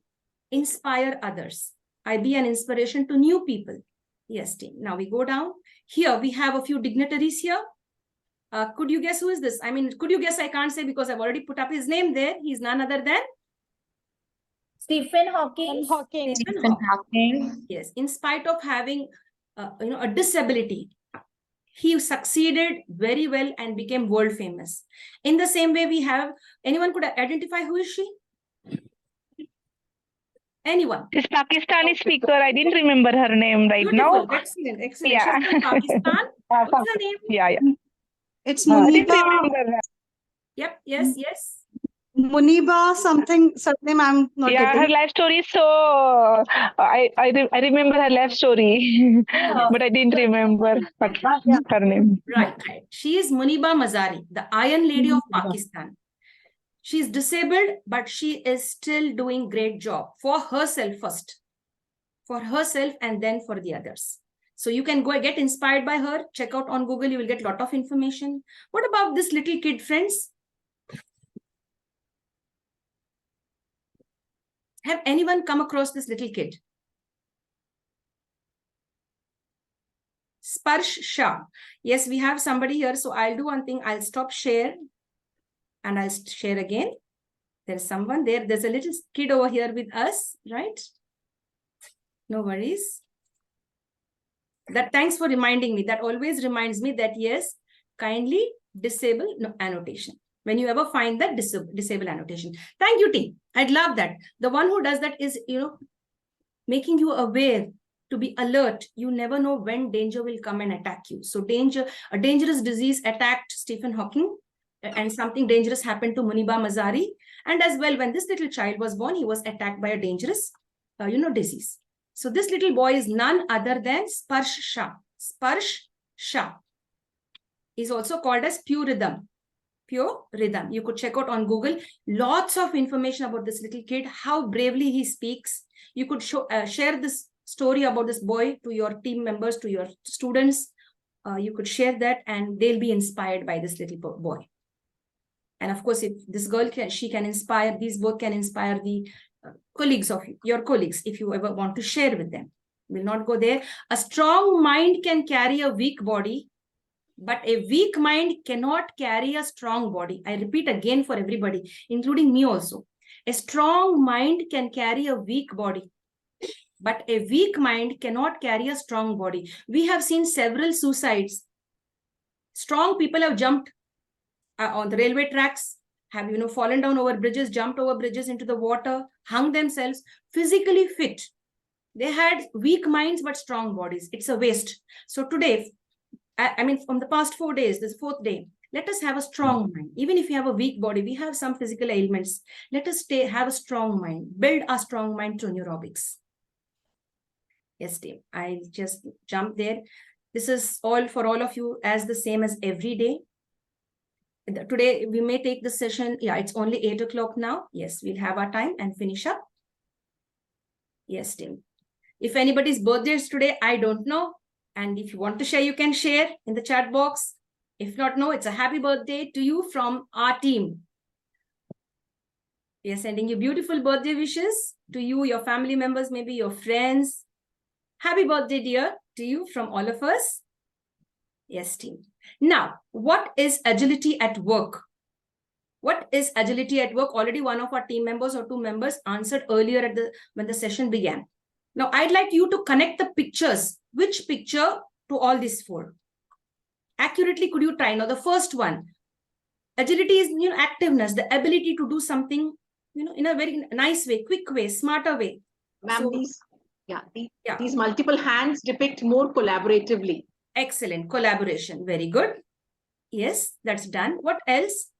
inspire others. I be an inspiration to new people. Yes, team. Now we go down. Here we have a few dignitaries here. Could you guess who is this? I mean, could you guess? I can't say because I've already put up his name there. He's none other than Stephen Hawking. Stephen Hawking. Yes, in spite of having a disability, he succeeded very well and became world famous. In the same way, we have, anyone could identify who is she? Anyone? This Pakistani speaker, I didn't remember her name right Beautiful. now. Excellent, excellent. Yeah. She's from Pakistan. What's her name? Yeah. It's I didn't Muniba. remember her. Yep, yes. Muniba something, surname I'm not Yeah, her getting. life story is so. I remember her life story, but I didn't remember her name. Right. She is Muniba Mazari, the Iron Lady of Pakistan. She is disabled, but she is still doing great job for herself first. For herself and then for the others. So you can go get inspired by her. Check out on Google. You will get a lot of information. What about this little kid, friends? Have anyone come across this little kid? Sparsh Shah. Yes, we have somebody here. So I'll do one thing. I'll stop share and I'll share again. There's someone there. There's a little kid over here with us, right? No worries. Thanks for reminding me. That always reminds me that yes, kindly disable annotation. When you ever find that disable annotation. Thank you, team. I'd love that. The one who does that is, making you aware, to be alert. You never know when danger will come and attack you. So a dangerous disease attacked Stephen Hawking, and something dangerous happened to Muniba Mazari. And as well, when this little child was born, he was attacked by a dangerous, disease. So this little boy is none other than Sparsh Shah. Sparsh Shah is also called as Pure Rhythm. Pure Rhythm. You could check out on Google. Lots of information about this little kid, how bravely he speaks. You could share this story about this boy to your team members, to your students. You could share that and they'll be inspired by this little boy. And of course, if this girl she can inspire, these both can inspire the colleagues of your colleagues, if you ever want to share with them. We'll not go there. A strong mind can carry a weak body, but a weak mind cannot carry a strong body. I repeat again for everybody, including me also. A strong mind can carry a weak body, but a weak mind cannot carry a strong body. We have seen several suicides. Strong people have jumped on the railway tracks, have fallen down over bridges, jumped over bridges into the water, hung themselves, physically fit. They had weak minds but strong bodies. It's a waste. So today, I mean, from the past 4 days, this 4th day, let us have a strong mind. Even if you have a weak body, we have some physical ailments. Let us have a strong mind. Build a strong mind through neurobics. Yes, team. I just jumped there. This is all for all of you as the same as every day. Today, we may take the session. Yeah, it's only 8 o'clock now. Yes, we'll have our time and finish up. Yes, team. If anybody's birthday is today, I don't know. And if you want to share, you can share in the chat box. If not, no, it's a happy birthday to you from our team. We are sending you beautiful birthday wishes to you, your family members, maybe your friends. Happy birthday, dear, to you from all of us. Yes, team. Now, what is agility at work? What is agility at work? Already one of our team members or 2 members answered earlier when the session began. Now, I'd like you to connect the pictures. Which picture to all these 4? Accurately, could you try? Now, the first one, agility is activeness, the ability to do something, in a very nice way, quick way, smarter way. Ma'am, these multiple hands depict more collaboratively. Excellent. Collaboration. Very good. Yes, that's done. What else?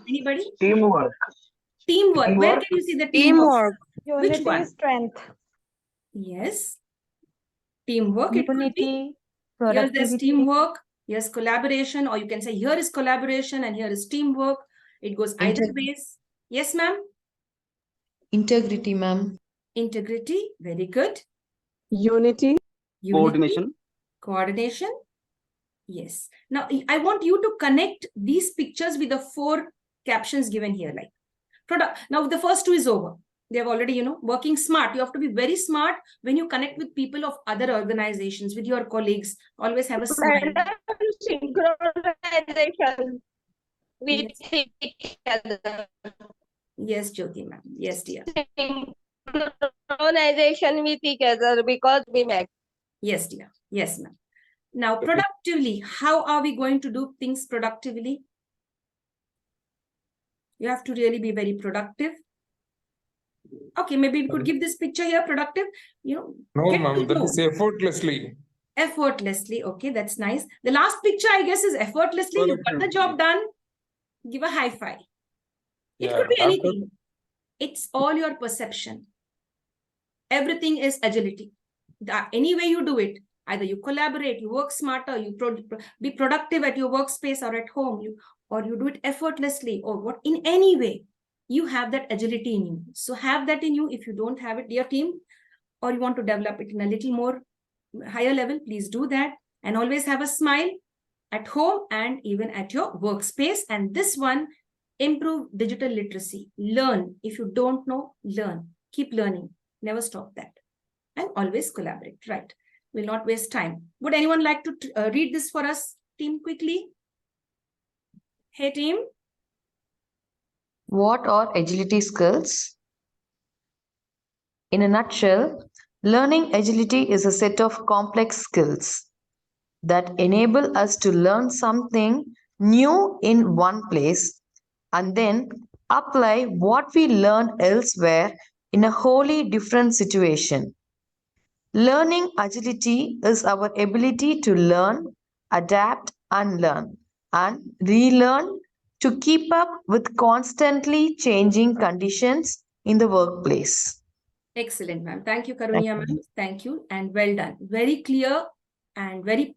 Anybody? Teamwork. Teamwork. Where can you see the teamwork? Which one? Unity, strength. Yes. Teamwork. Unity, Here's there's productivity. teamwork. Here's collaboration. Or you can say here is collaboration and here is teamwork. It goes either ways. Yes, ma'am. Integrity, ma'am. Integrity. Very good. Unity. Unity. Coordination. Yes. Now, I want you to connect these pictures with the 4 captions given here. Like, now, the first 2 is over. They have already, working smart. You have to be very smart when you connect with people of other organizations, with your colleagues. Always have a smile. Madam, synchronization with Yes. each other. Yes, Jyoti ma'am. Yes, dear. Synchronization with each other because we met. Yes, dear. Yes, ma'am. Now, productively, how are we going to do things productively? You have to really be very productive. Okay, maybe we could give this picture here, productive. No, get ma'am, to that know. is effortlessly. Effortlessly. Okay, that's nice. The last picture, I guess, is effortlessly. You got the job done. Give a high five. It Yeah, could be after anything. It's all your perception. Everything is agility. Any way you do it, either you collaborate, you work smarter, you be productive at your workspace or at home, or you do it effortlessly, or what, in any way, you have that agility in you. So have that in you. If you don't have it, dear team, or you want to develop it in a little more higher level, please do that. And always have a smile at home and even at your workspace. And this one, improve digital literacy. Learn. If you don't know, learn. Keep learning. Never stop that. And always collaborate. Right. Will not waste time. Would anyone like to read this for us, team, quickly? Hey, team. What are agility skills? In a nutshell, learning agility is a set of complex skills that enable us to learn something new in one place and then apply what we learned elsewhere in a wholly different situation. Learning agility is our ability to learn, adapt, unlearn, and relearn to keep up with constantly changing conditions in the workplace. Excellent, ma'am. Thank you, Karunya, ma'am. Thank you, and well done. Very clear and very,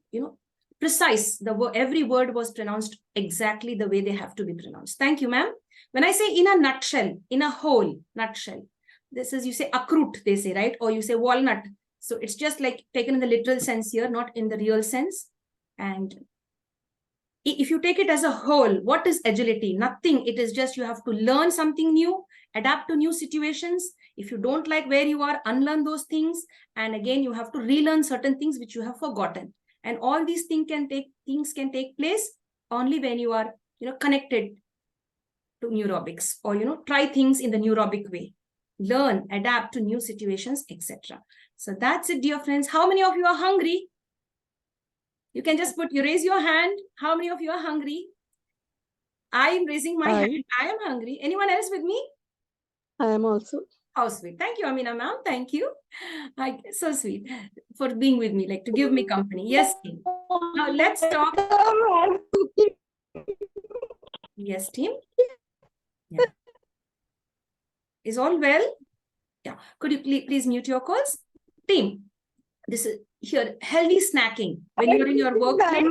precise. Every word was pronounced exactly the way they have to be pronounced. Thank you, ma'am. When I say in a nutshell, in a whole nutshell, this is, you say akrut, they say, right? Or you say walnut. So it's just like taken in the literal sense here, not in the real sense. And if you take it as a whole, what is agility? Nothing. It is just you have to learn something new, adapt to new situations. If you don't like where you are, unlearn those things. And again, you have to relearn certain things which you have forgotten. And all these things can take place only when you are, connected to neurobics, or, try things in the neurobic way. Learn, adapt to new situations, etc. So that's it, dear friends. How many of you are hungry? You can just raise your hand. How many of you are hungry? I am raising my hand. I am hungry. Anyone else with me? I am also. How sweet. Thank you, Amina ma'am. Thank you. So sweet for being with me, like to give me company. Yes, team. Now let's talk. Yes, team. Yeah. Is all well? Yeah. Could you please mute your calls? Team, this is here, healthy snacking when you're in your workplace.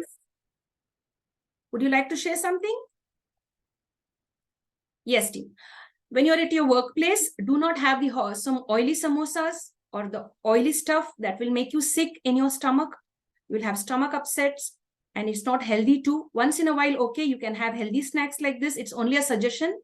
Would you like to share something? Yes, team. When you're at your workplace, do not have some oily samosas or the oily stuff that will make you sick in your stomach. You will have stomach upsets and it's not healthy too. Once in a while, okay, you can have healthy snacks like this. It's only a suggestion.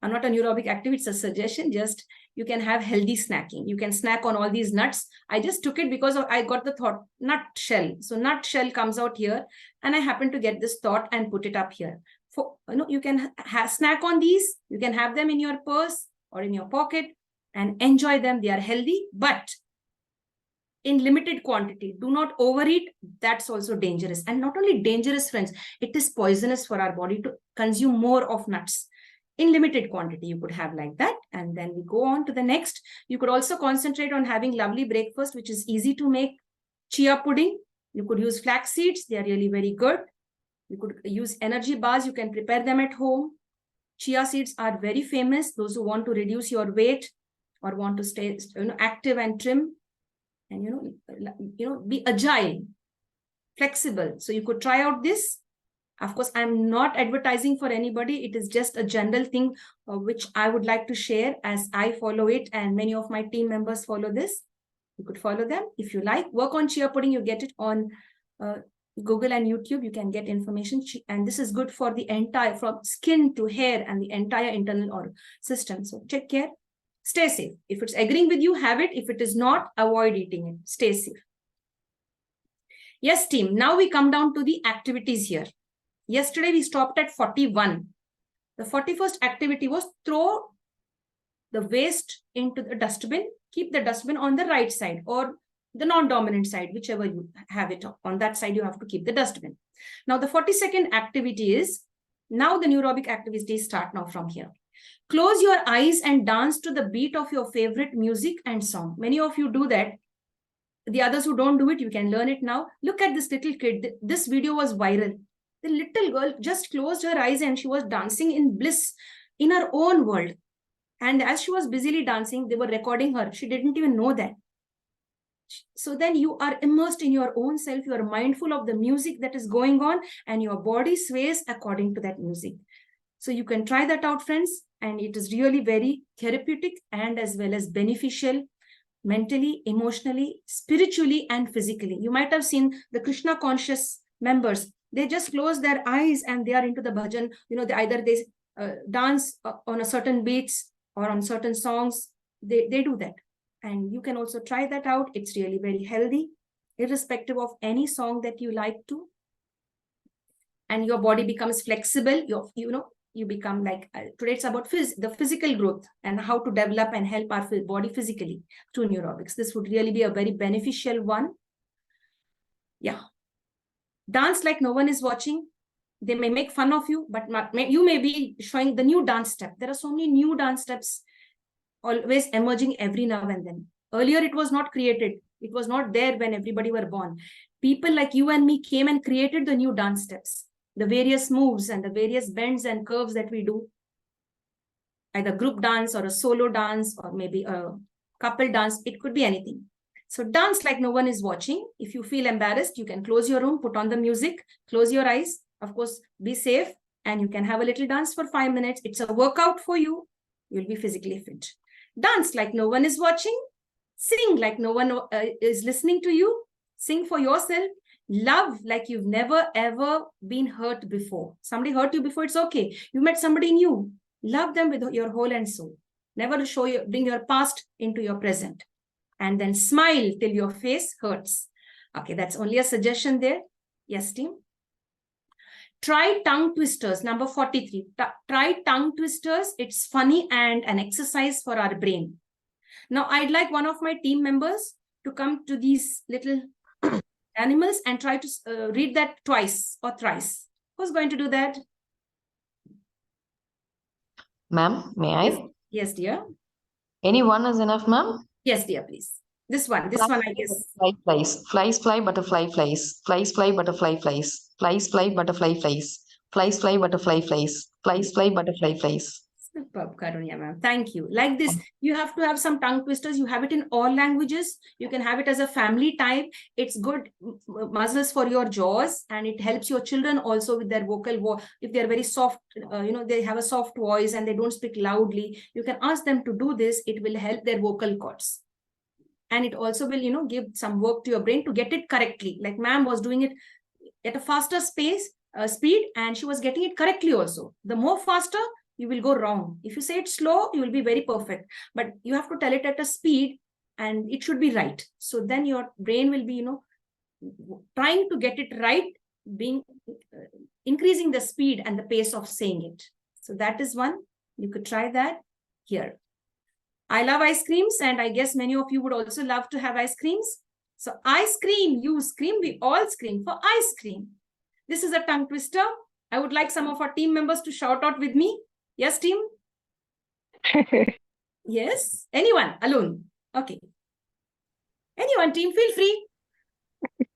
I'm not a neurobic activity, it's a suggestion. Just you can have healthy snacking. You can snack on all these nuts. I just took it because I got the thought, nut shell. So nut shell comes out here and I happen to get this thought and put it up here. You can snack on these. You can have them in your purse or in your pocket and enjoy them. They are healthy, but in limited quantity. Do not overeat. That's also dangerous. And not only dangerous, friends, it is poisonous for our body to consume more of nuts. In limited quantity, you could have like that. And then we go on to the next. You could also concentrate on having lovely breakfast, which is easy to make. Chia pudding. You could use flax seeds. They are really very good. You could use energy bars. You can prepare them at home. Chia seeds are very famous. Those who want to reduce your weight or want to stay active and trim and be agile, flexible. So you could try out this. Of course, I'm not advertising for anybody. It is just a general thing which I would like to share as I follow it, and many of my team members follow this. You could follow them if you like. Work on chia pudding. You get it on Google and YouTube. You can get information, and this is good for the entire, from skin to hair and the entire internal system. So take care, Stay safe. If it's agreeing with you, have it. If it is not, avoid eating it. Stay safe. Yes, team. Now we come down to the activities here. Yesterday we stopped at 41. The 41st activity was throw the waste into the dustbin. Keep the dustbin on the right side or the non-dominant side, whichever you have it on that side, you have to keep the dustbin. Now the 42nd activity is, now the neurobic activities start now from here. Close your eyes and dance to the beat of your favorite music and song. Many of you do that. The others who don't do it, you can learn it now. Look at this little kid. This video was viral. The little girl just closed her eyes and she was dancing in bliss in her own world. And as she was busily dancing, they were recording her. She didn't even know that. So then you are immersed in your own self. You are mindful of the music that is going on and your body sways according to that music. So you can try that out, friends. And it is really very therapeutic and as well as beneficial mentally, emotionally, spiritually, and physically. You might have seen the Krishna conscious members. They just close their eyes and they are into the bhajan. You know, they dance on a certain beats or on certain songs. They do that. And you can also try that out. It's really very healthy, irrespective of any song that you like to. And your body becomes flexible. You become like, today it's about the physical growth and how to develop and help our body physically through neurobics. This would really be a very beneficial one. Yeah. Dance like no one is watching. They may make fun of you, but you may be showing the new dance step. There are so many new dance steps always emerging every now and then. Earlier, it was not created. It was not there when everybody were born. People like you and me came and created the new dance steps, the various moves and the various bends and curves that we do. Either group dance or a solo dance or maybe a couple dance. It could be anything. So dance like no one is watching. If you feel embarrassed, you can close your room, put on the music, close your eyes. Of course, be safe and you can have a little dance for 5 minutes. It's a workout for you. You'll be physically fit. Dance like no one is watching. Sing like no one is listening to you. Sing for yourself. Love like you've never ever been hurt before. Somebody hurt you before, it's okay. You met somebody new. Love them with your whole and soul. Never bring your past into your present. And then smile till your face hurts. Okay, that's only a suggestion there. Yes, team. Try tongue twisters, number 43. Try tongue twisters. It's funny and an exercise for our brain. Now, I'd like one of my team members to come to these little animals and try to read that twice or thrice. Who's going to do that? Ma'am, may I? Yes, yes, dear. Any one is enough, ma'am? Yes, dear, please. This one, I guess. Flies, flies, fly, butterfly, flies. Flies, fly, butterfly, flies. Flies, fly, butterfly, flies. Flies, fly, butterfly, flies. Flies, fly, butterfly, flies. Superb, Karunya, ma'am. Thank you. Like this, you have to have some tongue twisters. You have it in all languages. You can have it as a family type. It's good muscles for your jaws, and it helps your children also with their vocal. If they're very soft, they have a soft voice and they don't speak loudly, you can ask them to do this. It will help their vocal cords. And it also will, give some work to your brain to get it correctly. Like ma'am was doing it at a faster speed, and she was getting it correctly also. The more faster, you will go wrong. If you say it slow, you will be very perfect. But you have to tell it at a speed and it should be right. So then your brain will be, trying to get it right, increasing the speed and the pace of saying it. So that is one. You could try that here. I love ice creams, and I guess many of you would also love to have ice creams. So I scream, you scream, we all scream for ice cream. This is a tongue twister. I would like some of our team members to shout out with me. Yes, team? Yes? Anyone? Alone? Okay. Anyone, team? Feel free.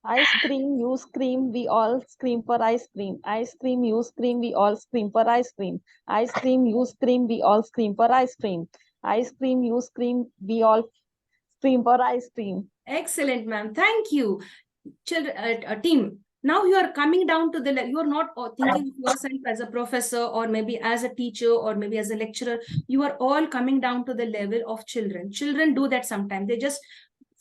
I scream, you scream, we all scream for ice cream. I scream, you scream, we all scream for ice cream. I scream, you scream, we all scream for ice cream. I scream, you scream, we all scream for ice cream. Excellent, ma'am. Thank you. Children, team. Now you are coming down to the level. You are not thinking of yourself as a professor or maybe as a teacher or maybe as a lecturer. You are all coming down to the level of children. Children do that sometimes. They just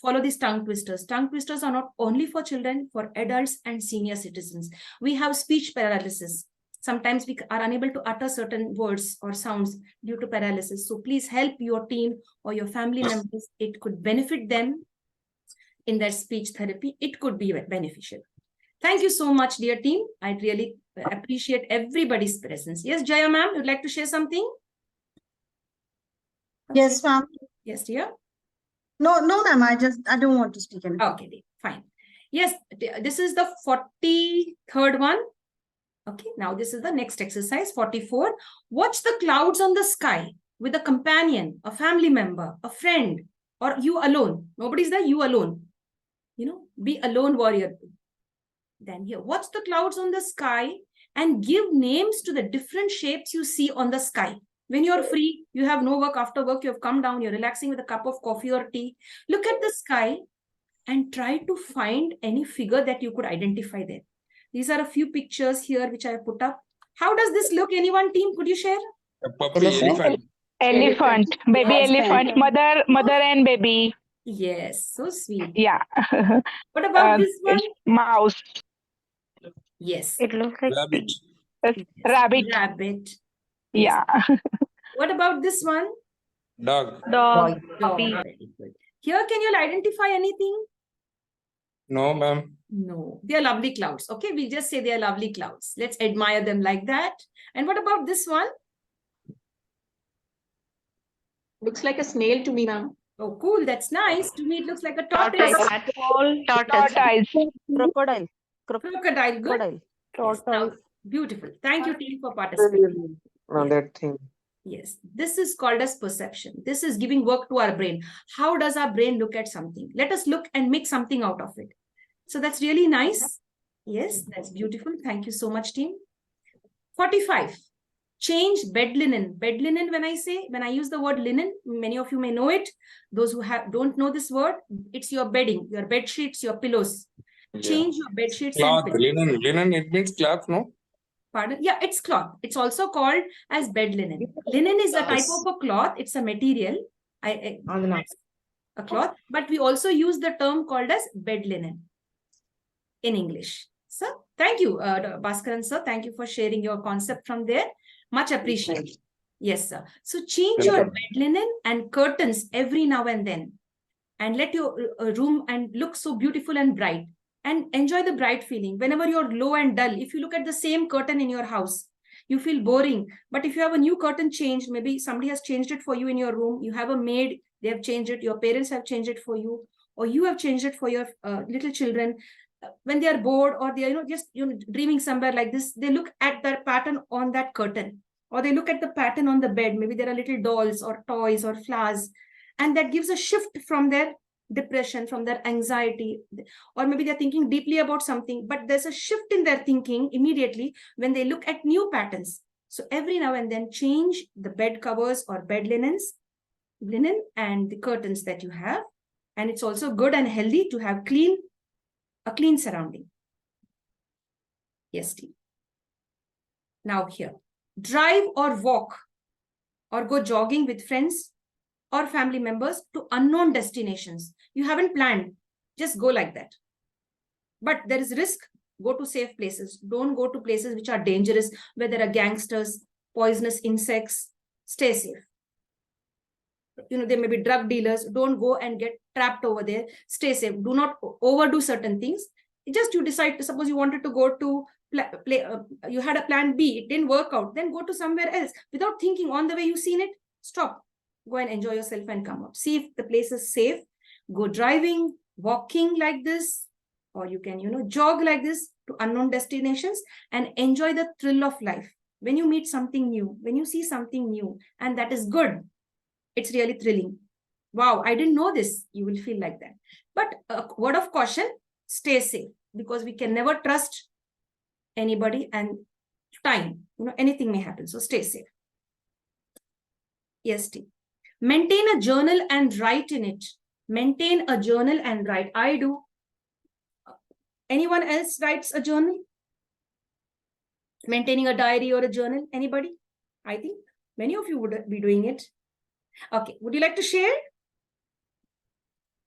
follow these tongue twisters. Tongue twisters are not only for children, for adults and senior citizens. We have speech paralysis. Sometimes we are unable to utter certain words or sounds due to paralysis. So please help your team or your family members. It could benefit them in their speech therapy. It could be beneficial. Thank you so much, dear team. I really appreciate everybody's presence. Yes, Jaya ma'am, you'd like to share something? Yes, ma'am. Yes, dear. No, ma'am. I don't want to speak anything. Okay, dear. Fine. Yes, this is the 43rd one. Okay, now this is the next exercise, 44. Watch the clouds on the sky with a companion, a family member, a friend, or you alone. Nobody's there, you alone. You know, be a lone warrior. Then here, watch the clouds on the sky and give names to the different shapes you see on the sky. When you're free, you have no work, after work, you have come down, you're relaxing with a cup of coffee or tea. Look at the sky and try to find any figure that you could identify there. These are a few pictures here which I have put up. How does this look? Anyone, team? Could you share? A puppy, elephant. Elephant, baby elephant, mother and baby. Yes, so sweet. Yeah. What about this one? Mouse. Yes. It looks like Rabbit. Rabbit. Rabbit. Yeah. What about this one? Dog. Dog. Very good. Here, can you identify anything? No, ma'am. No, they are lovely clouds. Okay, we'll just say they are lovely clouds. Let's admire them like that. And what about this one? Looks like a snail to me, ma'am. Oh, cool. That's nice. To me, it looks like a tortoise. tortoise. Crocodile. Crocodile. Good. Tortoise. Beautiful. Thank you, team, for participating. That thing. Yes, this is called as perception. This is giving work to our brain. How does our brain look at something? Let us look and make something out of it. So that's really nice. Yes, that's beautiful. Thank you so much, team. 45. Change bed linen. Bed linen, when I use the word linen, many of you may know it. Those who don't know this word, it's your bedding, your bed sheets, your pillows. Change your bed sheets. Cloth, linen, it means cloth, no? Pardon? Yeah, it's cloth. It's also called as bed linen. Linen is a type of a cloth. It's a material, a cloth. But we also use the term called as bed linen in English. So thank you, Bhaskaran sir. Thank you for sharing your concept from there. Much appreciated. Yes, sir. So change your bed linen and curtains every now and then. And let your room and look so beautiful and bright. And enjoy the bright feeling. Whenever you're low and dull, if you look at the same curtain in your house, you feel boring. But if you have a new curtain changed, maybe somebody has changed it for you in your room, you have a maid, they have changed it, your parents have changed it for you, or you have changed it for your little children. When they are bored or they are just dreaming somewhere like this, they look at that pattern on that curtain, or they look at the pattern on the bed. Maybe there are little dolls or toys or flowers, and that gives a shift from their depression, from their anxiety, or maybe they're thinking deeply about something, but there's a shift in their thinking immediately when they look at new patterns. So every now and then change the bed covers or bed linen and the curtains that you have. And it's also good and healthy to have a clean surrounding. Yes, Steve. Now here, drive or walk or go jogging with friends or family members to unknown destinations. You haven't planned, just go like that. But there is risk, go to safe places. Don't go to places which are dangerous, where there are gangsters, poisonous insects. Stay safe. There may be drug dealers. Don't go and get trapped over there. Stay safe. Do not overdo certain things. Just you decide to, suppose you wanted to go to you had a plan B, it didn't work out, then go to somewhere else. Without thinking, on the way you've seen it, stop. Go and enjoy yourself and come up. See if the place is safe. Go driving, walking like this, or you can, jog like this to unknown destinations and enjoy the thrill of life. When you meet something new, when you see something new, and that is good, it's really thrilling. Wow, I didn't know this. You will feel like that. But a word of caution, stay safe, because we can never trust anybody, and time, anything may happen. So stay safe. Yes, T. Maintain a journal and write in it. Maintain a journal and write. I do. Anyone else writes a journal? Maintaining a diary or a journal? Anybody? I think many of you would be doing it. Okay. Would you like to share?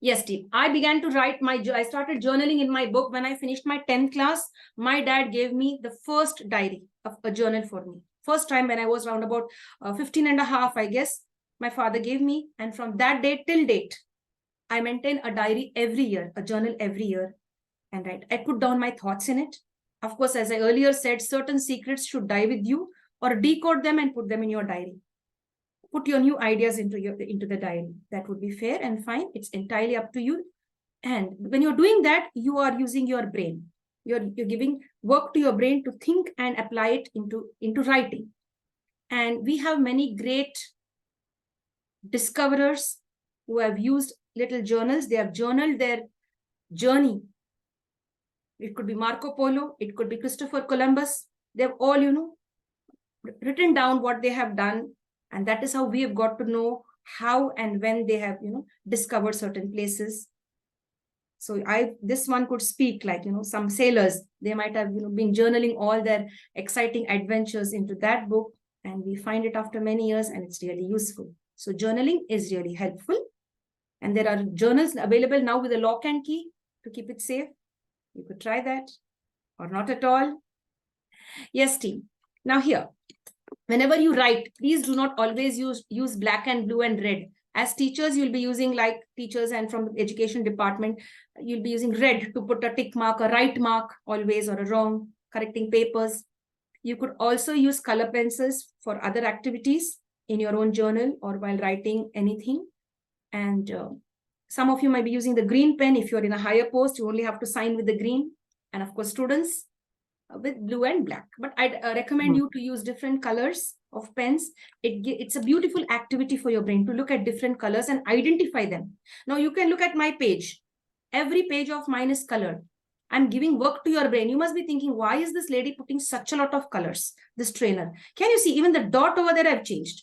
Yes, team. I began to write I started journaling in my book when I finished my 10th class. My dad gave me the first diary of a journal for me. First time when I was around about 15 and a half, I guess, my father gave me. And from that day till date, I maintain a diary every year, a journal every year. And I put down my thoughts in it. Of course, as I earlier said, certain secrets should die with you, or decode them and put them in your diary. Put your new ideas into the diary. That would be fair and fine. It's entirely up to you. And when you're doing that, you are using your brain. You're giving work to your brain to think and apply it into writing. And we have many great discoverers who have used little journals. They have journaled their journey. It could be Marco Polo. It could be Christopher Columbus. They've all, written down what they have done. And that is how we have got to know how and when they have, discovered certain places. So this one could speak like, some sailors, they might have, been journaling all their exciting adventures into that book. And we find it after many years and it's really useful. So journaling is really helpful. And there are journals available now with a lock and key to keep it safe. You could try that or not at all. Yes, team. Now here, whenever you write, please do not always use black and blue and red. As teachers, you'll be using, like teachers and from the education department, you'll be using red to put a tick mark, a right mark always, or a wrong, correcting papers. You could also use color pencils for other activities in your own journal or while writing anything. And some of you might be using the green pen. If you're in a higher post, you only have to sign with the green. And of course, students with blue and black. But I'd recommend you to use different colors of pens. It's a beautiful activity for your brain to look at different colors and identify them. Now you can look at my page. Every page of mine is colored. I'm giving work to your brain. You must be thinking, why is this lady putting such a lot of colors, this trainer? Can you see even the dot over there I've changed?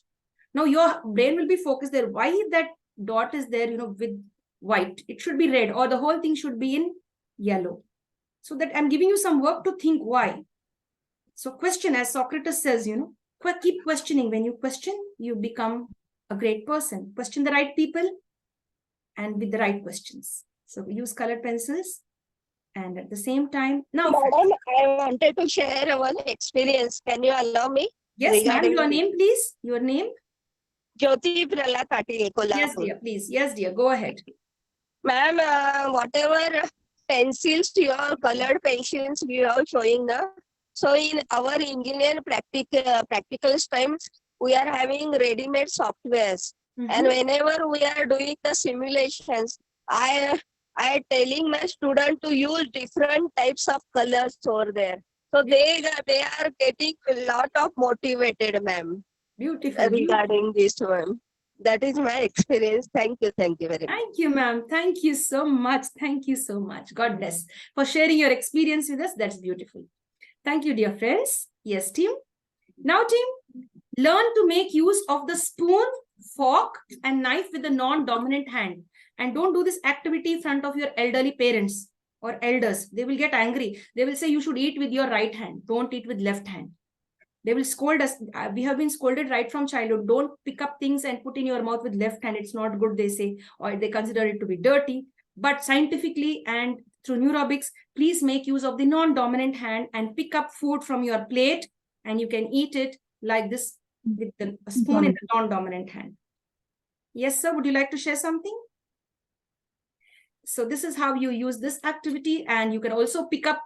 Now your brain will be focused there. Why that dot is there, with white? It should be red, or the whole thing should be in yellow. So that I'm giving you some work to think why. So question, as Socrates says, keep questioning. When you question, you become a great person. Question the right people and with the right questions. So we use colored pencils. And at the same time, now, Madam, I wanted to share one experience. Can you allow me? Yes, ma'am, your name, please. Your name? Jyoti Pralad Patil, Kolhapur. Yes, dear, please. Yes, dear, go ahead. Ma'am, whatever pencils, your colored pencils we are showing now. So in our engineer practical times, we are having ready-made softwares. And whenever we are doing the simulations, I telling my student to use different types of colors over there. So they are getting a lot of motivated, ma'am. Beautiful. Regarding this one. That is my experience. Thank you very much. Thank you, ma'am. Thank you so much. Thank you so much. God bless for sharing your experience with us. That's beautiful. Thank you, dear friends. Yes, team. Now, team, learn to make use of the spoon, fork, and knife with the non-dominant hand. And don't do this activity in front of your elderly parents or elders. They will get angry. They will say you should eat with your right hand. Don't eat with left hand. They will scold us. We have been scolded right from childhood. Don't pick up things and put in your mouth with left hand. It's not good, they say, or they consider it to be dirty. But scientifically and through neurobics, please make use of the non-dominant hand and pick up food from your plate, and you can eat it like this with the spoon in the non-dominant hand. Yes, sir. Would you like to share something? So this is how you use this activity, and you can also pick up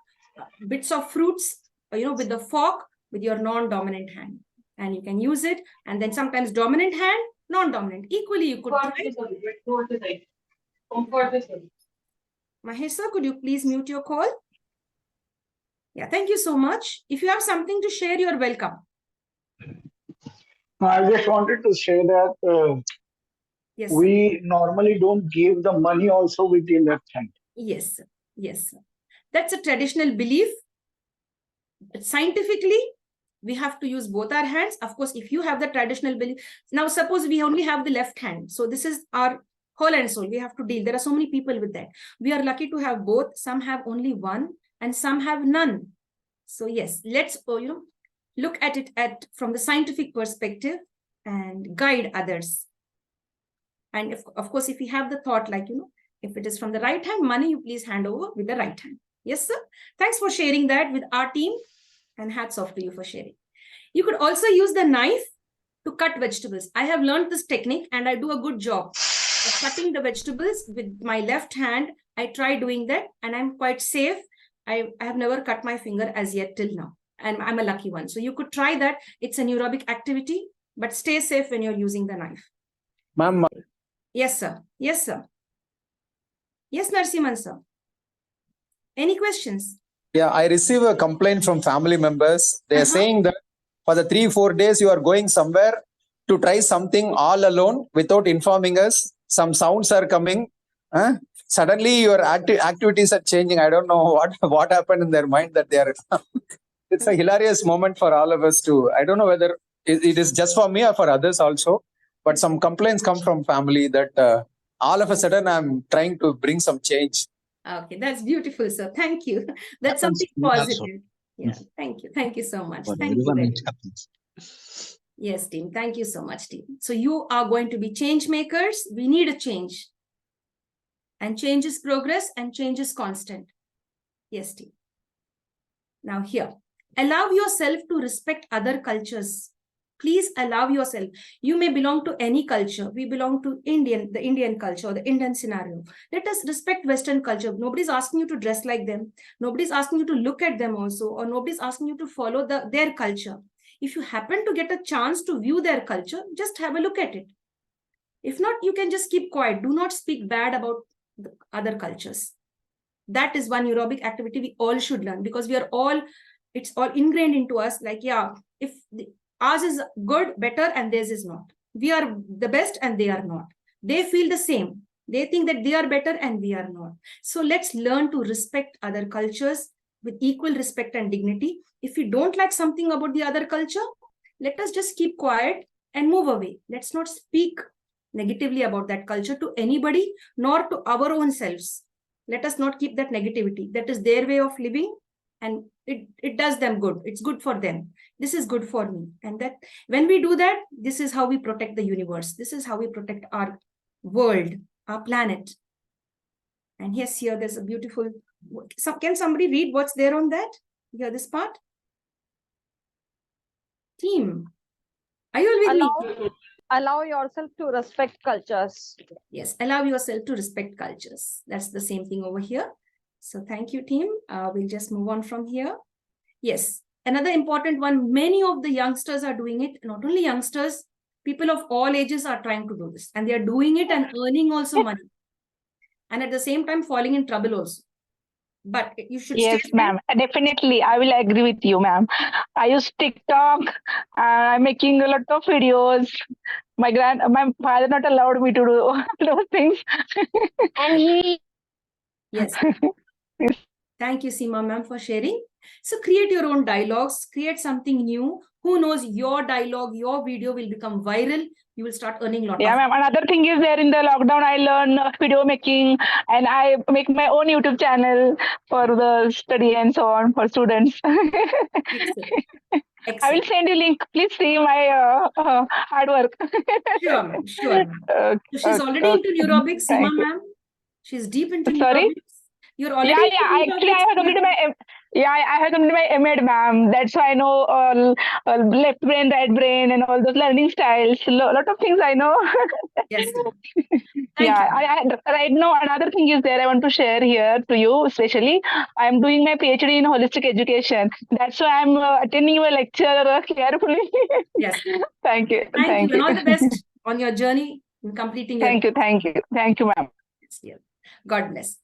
bits of fruits, with the fork, with your non-dominant hand, and you can use it. And then sometimes dominant hand, non-dominant. Equally, you could try. Mahesh sir, could you please mute your call? Yeah, thank you so much. If you have something to share, you're welcome. I just wanted to say that yes, we normally don't give the money also with the left hand. Yes, sir. Yes, sir. That's a traditional belief. But scientifically, we have to use both our hands. Of course, if you have the traditional belief, now suppose we only have the left hand. So this is our whole and soul. We have to deal. There are so many people with that. We are lucky to have both. Some have only one and some have none. So yes, let's look at it from the scientific perspective and guide others. And of course, if we have the thought like, If it is from the right hand, money you please hand over with the right hand. Yes, sir. Thanks for sharing that with our team, and hats off to you for sharing. You could also use the knife to cut vegetables. I have learned this technique and I do a good job of cutting the vegetables with my left hand. I try doing that and I'm quite safe. I have never cut my finger as yet till now, and I'm a lucky one. So you could try that. It's an aerobic activity, but stay safe when you're using the knife. Ma'am, Yes, sir. Yes, sir. Yes, Narsiman, sir. Any questions? yeah, I receive a complaint from family members. They are saying that for the 3-4 days you are going somewhere to try something all alone without informing us. Some sounds are coming. Suddenly your activities are changing. I don't know what happened in their mind that they are. It's a hilarious moment for all of us too. I don't know whether it is just for me or for others also. But some complaints come from family that all of a sudden I'm trying to bring some change. Okay, that's beautiful, sir. Thank you. That's something positive. Yeah, thank you. Thank you so much. Thank you very much. Yes, team. Thank you so much, team. So you are going to be change makers. We need a change. And change is progress and change is constant. Yes, team. Now here, allow yourself to respect other cultures. Please allow yourself. You may belong to any culture. We belong to the Indian culture, or the Indian scenario. Let us respect Western culture. Nobody's asking you to dress like them. Nobody's asking you to look at them also, or nobody's asking you to follow their culture. If you happen to get a chance to view their culture, just have a look at it. If not, you can just keep quiet. Do not speak bad about the other cultures. That is one aerobic activity we all should learn, because it's all ingrained into us. Like, yeah, if ours is good, better, and theirs is not. We are the best and they are not. They feel the same. They think that they are better and we are not. So let's learn to respect other cultures with equal respect and dignity. If we don't like something about the other culture, let us just keep quiet and move away. Let's not speak negatively about that culture to anybody, nor to our own selves. Let us not keep that negativity. That is their way of living, and it does them good. It's good for them. This is good for me. And that when we do that, this is how we protect the universe. This is how we protect our world, our planet. And yes, here there's a beautiful, can somebody read what's there on that? Here, this part? Team, are you all with me? Allow yourself to respect cultures. Yes, allow yourself to respect cultures. That's the same thing over here. So thank you, team. We'll just move on from here. Yes, another important one. Many of the youngsters are doing it. Not only youngsters, people of all ages are trying to do this. And they are doing it and earning also money. And at the same time, falling in trouble also. But you should Yes, ma'am. Definitely. I will agree with you, ma'am. I use TikTok. I'm making a lot of videos. My father not allowed me to do those things. And yes. Thank you, Seema ma'am, for sharing. So create your own dialogues, create something new. Who knows, your dialogue, your video will become viral. You will start earning a lot. Yeah, ma'am. Another thing is there in the lockdown, I learn video making, and I make my own YouTube channel for the study and so on for students. Excellent. I will send you link. Please see my hard work. Sure, ma'am. Sure. So she's already into aerobics, Seema ma'am. She's deep into aerobics. You're already Actually, I have completed my I have completed my MEd, ma'am. That's why I know left brain, right brain, and all those learning styles. A lot of things I know. Yes. Right now another thing is there. I want to share here to you, especially. I am doing my PhD in holistic education. That's why I'm attending your lecture carefully. Yes. Thank you. Thank you. And all the best on your journey in completing your. Thank you, ma'am. Yes, God bless.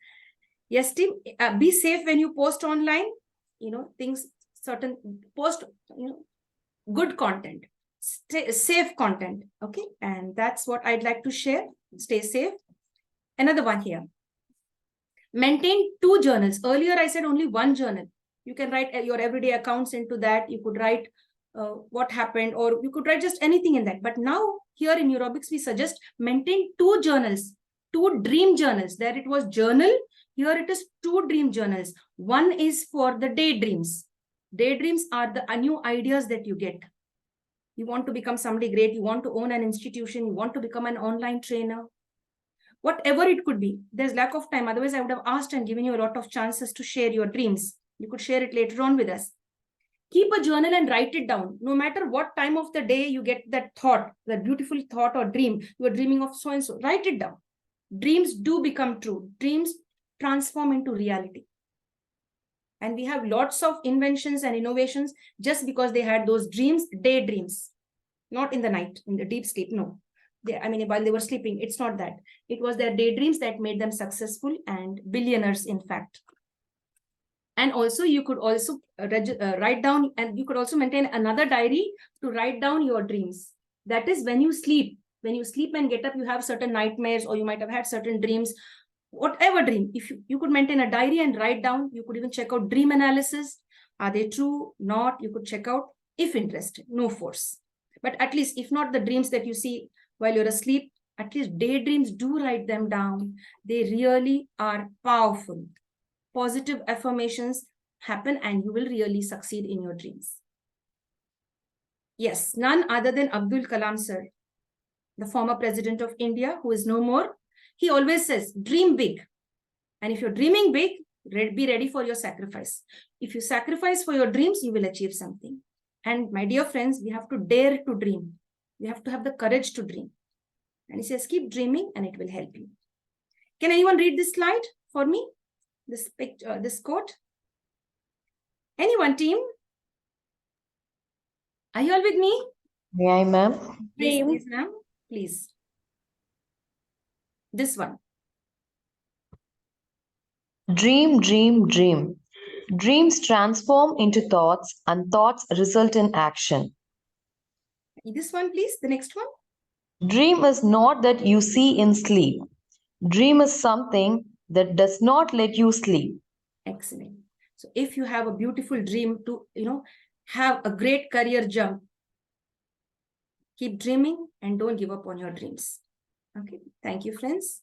Yes, team, be safe when you post online, post, good content, safe content. Okay. And that's what I'd like to share. Stay safe. Another one here. Maintain 2 journals. Earlier, I said only 1 journal. You can write your everyday accounts into that. You could write what happened, or you could write just anything in that. But now here in aerobics, we suggest maintain 2 journals, 2 dream journals. There it was journal. Here it is 2 dream journals. One is for the daydreams. Daydreams are the new ideas that you get. You want to become somebody great. You want to own an institution. You want to become an online trainer. whatever it could be. There's lack of time. Otherwise, I would have asked and given you a lot of chances to share your dreams. You could share it later on with us. Keep a journal and write it down. No matter what time of the day you get that thought, that beautiful thought or dream, you are dreaming of so-and-so, write it down. Dreams do become true. Dreams transform into reality. And we have lots of inventions and innovations just because they had those dreams, daydreams, not in the night, in the deep sleep. No, while they were sleeping, it's not that. It was their daydreams that made them successful and billionaires, in fact. And also, you could also write down, and you could also maintain another diary to write down your dreams. That is when you sleep. When you sleep and get up, you have certain nightmares, or you might have had certain dreams. Whatever dream, if you could maintain a diary and write down, you could even check out dream analysis. Are they true? Not? You could check out if interested, no force. But at least, if not the dreams that you see while you're asleep, at least daydreams, do write them down. They really are powerful. Positive affirmations happen and you will really succeed in your dreams. Yes, none other than Abdul Kalam sir, the former president of India, who is no more. He always says, dream big. And if you're dreaming big, be ready for your sacrifice. If you sacrifice for your dreams, you will achieve something. And my dear friends, we have to dare to dream. We have to have the courage to dream. And he says, keep dreaming and it will help you. Can anyone read this slide for me? This picture, this quote? Anyone, team? Are you all with me? May I, ma'am? Yes, please, ma'am. Please. This one. Dream, dream, dream. Dreams transform into thoughts and thoughts result in action. This one, please. The next one. Dream is not that you see in sleep. Dream is something that does not let you sleep. Excellent. So if you have a beautiful dream to, have a great career jump, keep dreaming and don't give up on your dreams. Okay. Thank you, friends.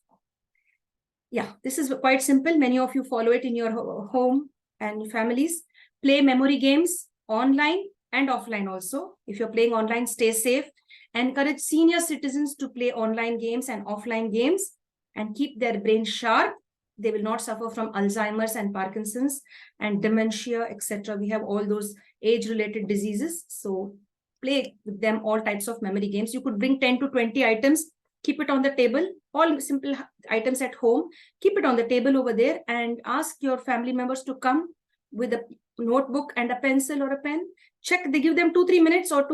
Yeah, this is quite simple. Many of you follow it in your home and families. Play memory games online and offline also. If you're playing online, stay safe. Encourage senior citizens to play online games and offline games and keep their brain sharp. They will not suffer from Alzheimer's and Parkinson's and dementia, etc. We have all those age-related diseases. So play with them all types of memory games. You could bring 10 to 20 items, keep it on the table, all simple items at home, keep it on the table over there and ask your family members to come with a notebook and a pencil or a pen. Check, they give them 2-3 minutes or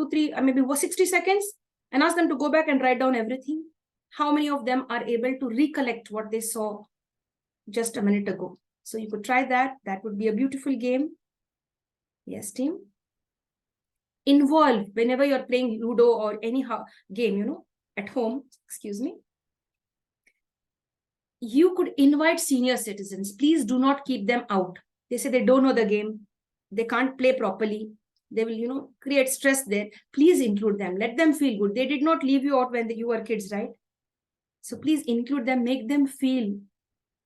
maybe 60 seconds and ask them to go back and write down everything. How many of them are able to recollect what they saw just a minute ago? So you could try that. That would be a beautiful game. Yes, team. Involve whenever you're playing Ludo or any game, at home, excuse me. You could invite senior citizens. Please do not keep them out. They say they don't know the game. They can't play properly. They will, create stress there. Please include them. Let them feel good. They did not leave you out when you were kids, right? So please include them. Make them feel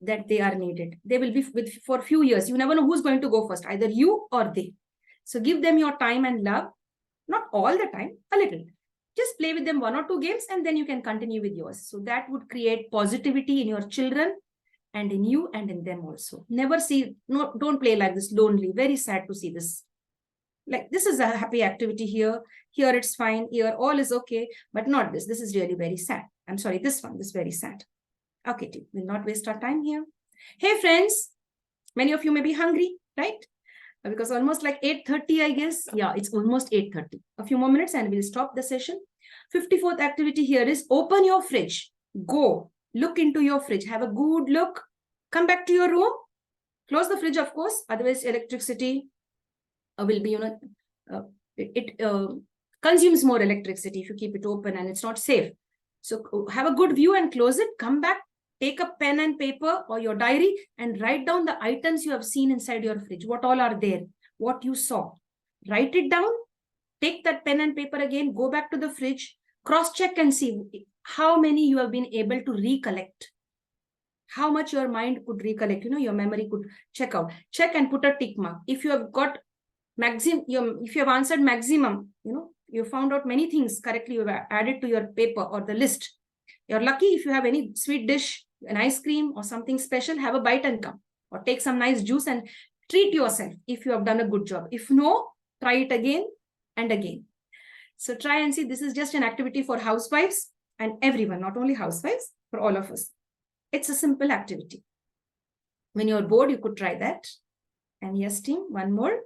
that they are needed. They will be for a few years. You never know who's going to go first, either you or they. So give them your time and love. Not all the time, a little. Just play with them 1 or 2 games and then you can continue with yours. So that would create positivity in your children and in you and in them also. Don't play like this lonely. Very sad to see this. Like this is a happy activity here. Here it's fine. Here all is okay, but not this. This is really very sad. I'm sorry, this one is very sad. Okay, team, we'll not waste our time here. Hey friends, many of you may be hungry, right? Because almost like 8:30, I guess. Yeah, it's almost 8:30. A few more minutes and we'll stop the session. 54th activity here is open your fridge. Go, look into your fridge. Have a good look. Come back to your room. Close the fridge, of course. Otherwise, electricity will be, it consumes more electricity if you keep it open and it's not safe. So have a good view and close it. Come back. Take a pen and paper or your diary and write down the items you have seen inside your fridge. What all are there? What you saw. Write it down. Take that pen and paper again. Go back to the fridge. Cross-check and see how many you have been able to recollect. How much your mind could recollect. Your memory could check out. Check and put a tick mark. If you have got if you have answered maximum, you found out many things correctly. You have added to your paper or the list. You're lucky if you have any sweet dish an ice cream or something special, have a bite and come. Or take some nice juice and treat yourself if you have done a good job. If no, try it again and again. So try and see, this is just an activity for housewives and everyone, not only housewives, for all of us. It's a simple activity. When you're bored, you could try that. And yes, team, one more.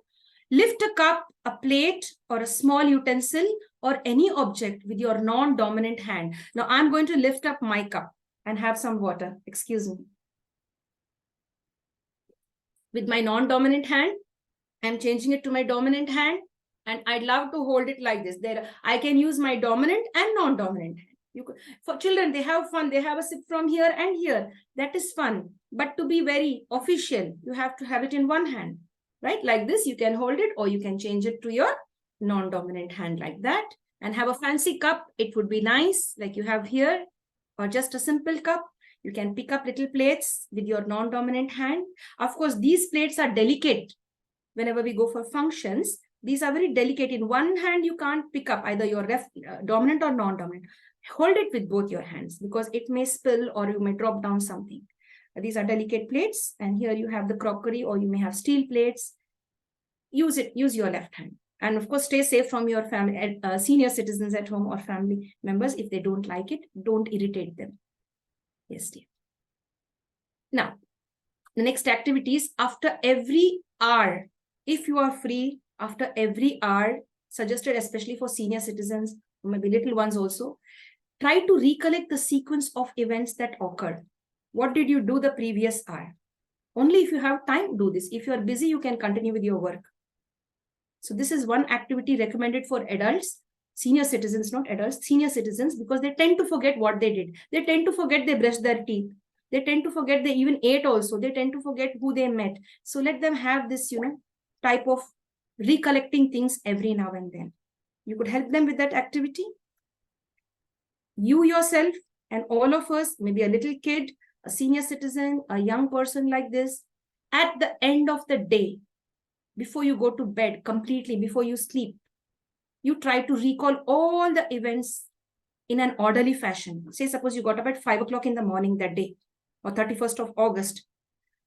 Lift a cup, a plate, or a small utensil, or any object with your non-dominant hand. Now I'm going to lift up my cup and have some water. Excuse me. With my non-dominant hand, I'm changing it to my dominant hand, and I'd love to hold it like this. There, I can use my dominant and non-dominant hand. You could, for children, they have fun. They have a sip from here and here. That is fun. But to be very official, you have to have it in one hand, right? Like this, you can hold it, or you can change it to your non-dominant hand like that, and have a fancy cup. It would be nice, like you have here, or just a simple cup. You can pick up little plates with your non-dominant hand. Of course, these plates are delicate. Whenever we go for functions, these are very delicate. In one hand, you can't pick up either your dominant or non-dominant. Hold it with both your hands, because it may spill or you may drop down something. These are delicate plates, and here you have the crockery, or you may have steel plates. Use it, use your left hand. And of course, stay safe from your family, senior citizens at home or family members. If they don't like it, don't irritate them. Yes, dear. Now, the next activity is after every hour. If you are free, after every hour, suggested especially for senior citizens, maybe little ones also, try to recollect the sequence of events that occurred. What did you do the previous hour? Only if you have time, do this. If you are busy, you can continue with your work. So this is one activity recommended for adults, senior citizens, not adults, senior citizens, because they tend to forget what they did. They tend to forget they brushed their teeth. They tend to forget they even ate also. They tend to forget who they met. So let them have this, type of recollecting things every now and then. You could help them with that activity. You yourself and all of us, maybe a little kid, a senior citizen, a young person like this, at the end of the day, before you go to bed completely, before you sleep, you try to recall all the events in an orderly fashion. Say, suppose you got up at 5 o'clock in the morning that day, or 31st of August.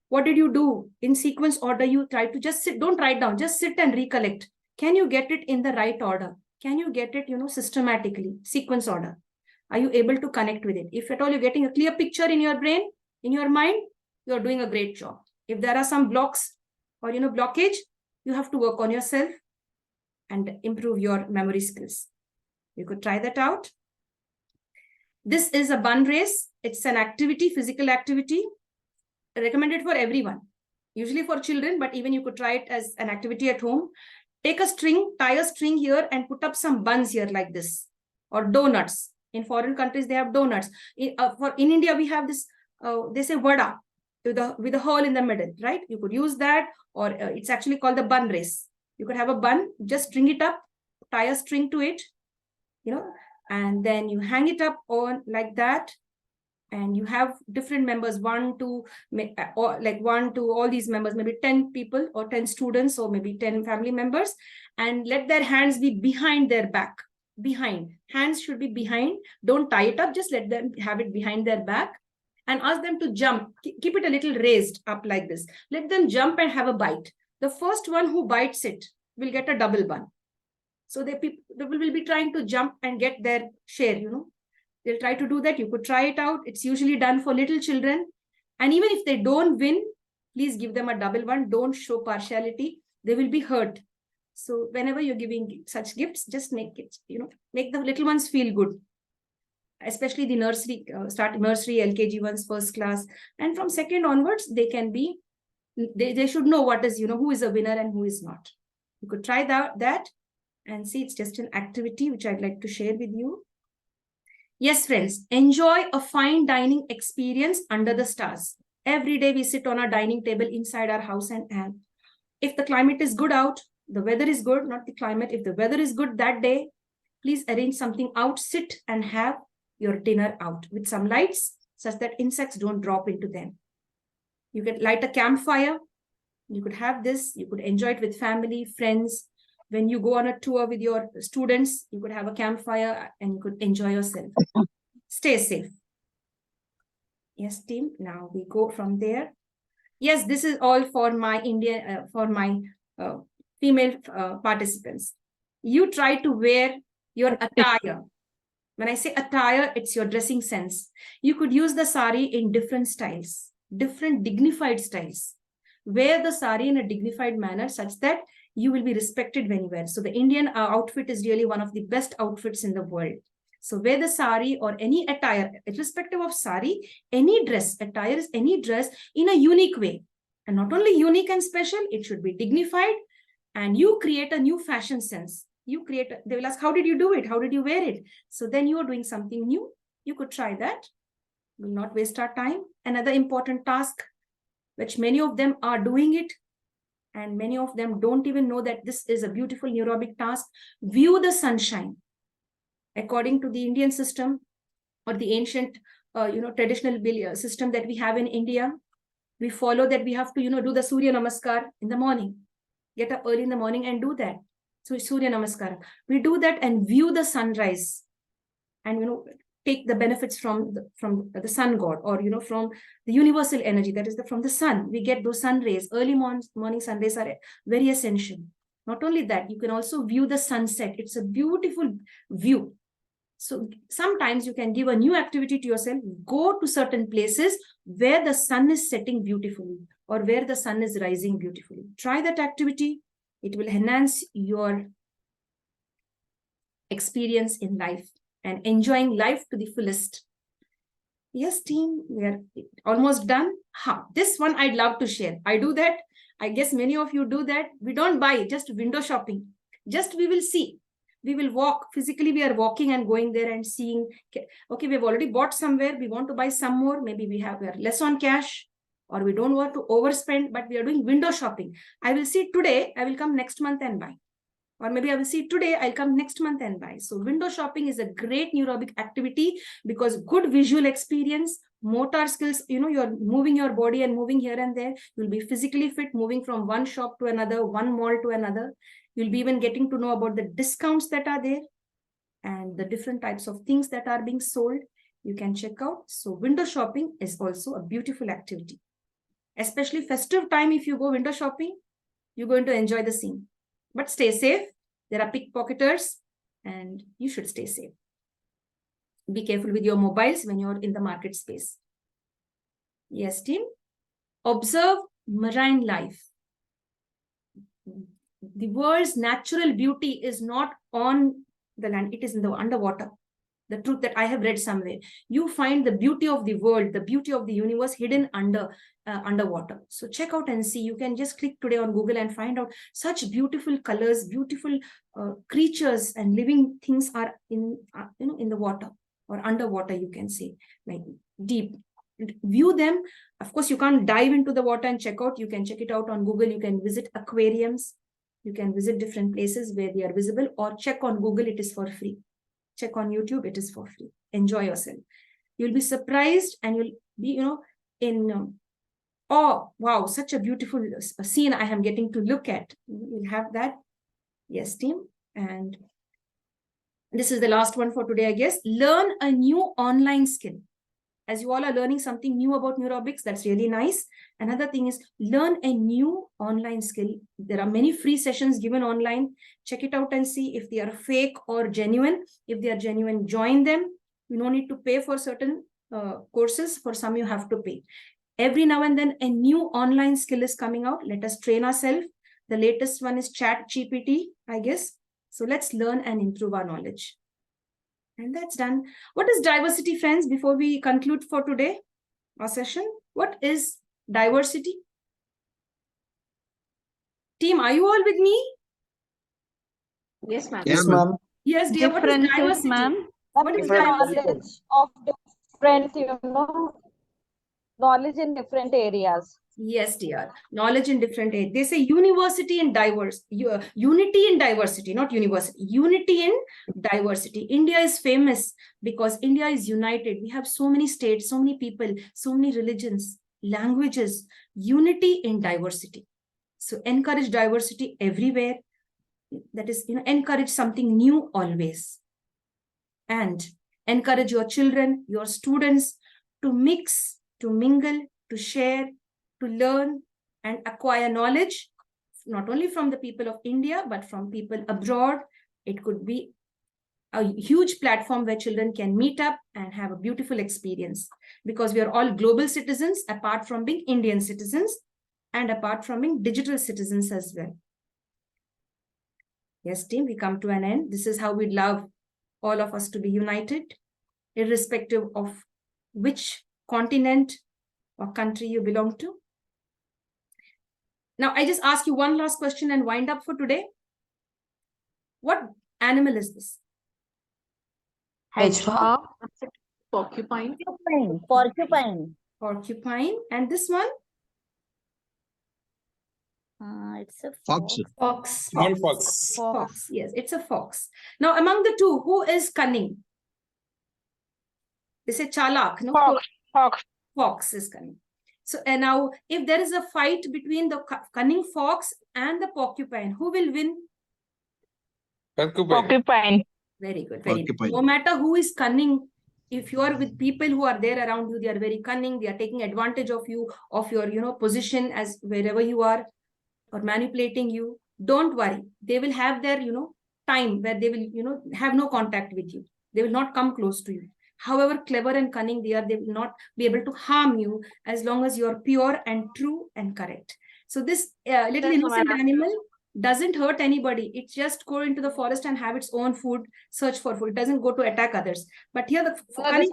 What did you do? In sequence order, you try to just sit, don't write down, just sit and recollect. Can you get it in the right order? Can you get it, systematically, sequence order? Are you able to connect with it? If at all you're getting a clear picture in your brain, in your mind, you're doing a great job. If there are some blocks or, blockage, you have to work on yourself and improve your memory skills. You could try that out. This is a bun race. It's an activity, physical activity, recommended for everyone, usually for children, but even you could try it as an activity at home. Take a string, tie a string here and put up some buns here like this, or donuts. In foreign countries, they have donuts. In India, we have this, they say vada, with a hole in the middle, right? You could use that, or it's actually called the bun race. You could have a bun, just string it up, tie a string to it, and then you hang it up on like that. And you have different members, 1, 2, or like 1, 2, all these members, maybe 10 people or 10 students, or maybe 10 family members, and let their hands be behind their back. Behind. Hands should be behind. Don't tie it up, just let them have it behind their back, and ask them to jump. Keep it a little raised up like this. Let them jump and have a bite. The first one who bites it will get a double bun. So they will be trying to jump and get their share, They'll try to do that. You could try it out. It's usually done for little children. And even if they don't win, please give them a double one. Don't show partiality. They will be hurt. So whenever you're giving such gifts, just make it, make the little ones feel good. Especially the nursery, nursery, LKG ones, first class. And from second onwards, they can be, they should know what is, who is a winner and who is not. You could try that and see, it's just an activity which I'd like to share with you. Yes, friends, enjoy a fine dining experience under the stars. Every day we sit on our dining table inside our house, and if the climate is good out, the weather is good, not the climate. If the weather is good that day, please arrange something out, sit and have your dinner out with some lights such that insects don't drop into them. You could light a campfire. You could have this. You could enjoy it with family, friends. When you go on a tour with your students, you could have a campfire and you could enjoy yourself. Stay safe. Yes, team. Now we go from there. Yes, this is all for my Indian, for my female participants. You try to wear your attire. When I say attire, it's your dressing sense. You could use the sari in different styles, different dignified styles. Wear the sari in a dignified manner such that you will be respected when you wear. So the Indian outfit is really one of the best outfits in the world. So wear the sari or any attire, irrespective of sari, any dress, attire is any dress in a unique way. And not only unique and special, it should be dignified, and you create a new fashion sense. You create, they will ask, how did you do it? How did you wear it? So then you are doing something new. You could try that. Will not waste our time. Another important task, which many of them are doing it, and many of them don't even know that this is a beautiful neurobic task. View the sunshine. According to the Indian system or the ancient, traditional system that we have in India, we follow that we have to, do the Surya Namaskar in the morning. Get up early in the morning and do that. So Surya Namaskar. We do that and view the sunrise, and take the benefits from the sun god, or from the universal energy, that is from the sun. We get those sun rays. Early morning sun rays are very essential. Not only that, you can also view the sunset. It's a beautiful view. So sometimes you can give a new activity to yourself. Go to certain places where the sun is setting beautifully or where the sun is rising beautifully. Try that activity. It will enhance your experience in life and enjoying life to the fullest. Yes, team, we are almost done. This one I'd love to share. I do that. I guess many of you do that. We don't buy, just window shopping. Just we will see. We will walk. Physically, we are walking and going there and seeing, okay, we've already bought somewhere. We want to buy some more. Maybe we are less on cash, or we don't want to overspend, but we are doing window shopping. I will see today, I will come next month and buy. Or maybe I will see today, I'll come next month and buy. So window shopping is a great neurobic activity because good visual experience, motor skills, you're moving your body and moving here and there. You'll be physically fit, moving from one shop to another, one mall to another. You'll be even getting to know about the discounts that are there and the different types of things that are being sold. You can check out. So window shopping is also a beautiful activity. Especially festive time, if you go window shopping, you're going to enjoy the scene. But stay safe. There are pickpocketers and you should stay safe. Be careful with your mobiles when you're in the market space. Yes, team. Observe marine life. The world's natural beauty is not on the land, it is in the underwater. The truth that I have read somewhere. You find the beauty of the world, the beauty of the universe hidden underwater. So check out and see. You can just click today on Google and find out such beautiful colors, beautiful creatures and living things are in the water or underwater, you can say, like deep. View them. Of course, you can't dive into the water and check out. You can check it out on Google. You can visit aquariums. You can visit different places where they are visible, or check on Google. It is for free. Check on YouTube. It is for free. Enjoy yourself. You'll be surprised and you'll be, in oh, wow, such a beautiful scene I am getting to look at. We'll have that. Yes, team. And this is the last one for today, I guess. Learn a new online skill. As you all are learning something new about neurobics, that's really nice. Another thing is learn a new online skill. There are many free sessions given online. Check it out and see if they are fake or genuine. If they are genuine, join them. You don't need to pay for certain courses. For some, you have to pay. Every now and then, a new online skill is coming out. Let us train ourselves. The latest one is ChatGPT, I guess. So let's learn and improve our knowledge. And that's done. What is diversity, friends? Before we conclude for today, our session, what is diversity? Team, are you all with me? Yes, ma'am. Yes, ma'am. Yes, dear. What is diversity? What is diversity? Knowledge of different, knowledge in different areas. Yes, dear. Knowledge in different areas. They say university in unity in diversity, not university. Unity in diversity. India is famous because India is united. We have so many states, so many people, so many religions, languages. Unity in diversity. So encourage diversity everywhere. That is, encourage something new always. And encourage your children, your students to mix to mingle, to share, to learn and acquire knowledge, not only from the people of India, but from people abroad. It could be a huge platform where children can meet up and have a beautiful experience, because we are all global citizens apart from being Indian citizens and apart from being digital citizens as well. Yes, team, we come to an end. This is how we'd love all of us to be united, irrespective of which continent or country you belong to. Now, I just ask you one last question and wind up for today. What animal is this? Hedgehog. Porcupine. Porcupine. Porcupine. And this one? It's a Fox. Fox. Small fox. Fox. Yes, it's a fox. Now, among the two, who is cunning? They say chalak, no? Fox. Fox is cunning. So, and now, if there is a fight between the cunning fox and the porcupine, who will win? Porcupine. Very good. Very good. No matter who is cunning, if you are with people who are there around you, they are very cunning. They are taking advantage of you, of your, position as wherever you are, or manipulating you. Don't worry. They will have their, time where they will, have no contact with you. They will not come close to you. However clever and cunning they are, they will not be able to harm you as long as you are pure and true and correct. So this little innocent animal doesn't hurt anybody. It just go into the forest and have its own food, search for food. It doesn't go to attack others. But here the cunning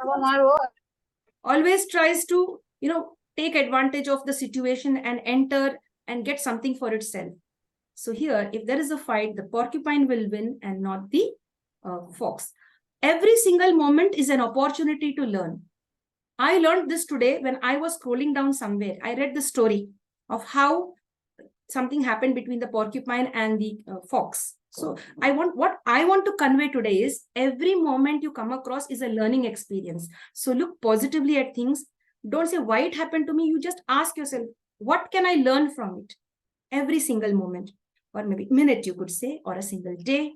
always tries to, take advantage of the situation and enter and get something for itself. So here, if there is a fight, the porcupine will win and not the fox. Every single moment is an opportunity to learn. I learned this today when I was scrolling down somewhere. I read the story of how something happened between the porcupine and the fox. So what I want to convey today is every moment you come across is a learning experience. So look positively at things. Don't say why it happened to me. You just ask yourself, what can I learn from it? Every single moment, or maybe minute you could say, or a single day.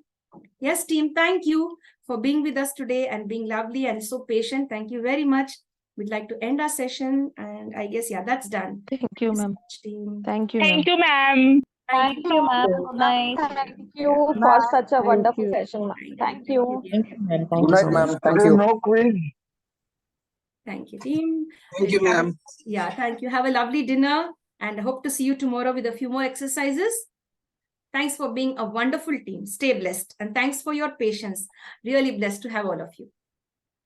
Yes, team, thank you for being with us today and being lovely and so patient. Thank you very much. We'd like to end our session, and I guess, yeah, that's done. Thank you, ma'am. Thank you, Thank you, ma'am. Thank you, ma'am. Good night. Thank you for such a wonderful session. Thank you. Thank you, ma'am. Good Thank you night, so ma'am. much. Thank There is you. no quiz. Thank you, team. Thank you, ma'am. Yeah, thank you. Have a lovely dinner, and I hope to see you tomorrow with a few more exercises. Thanks for being a wonderful team. Stay blessed. And thanks for your patience. Really blessed to have all of you.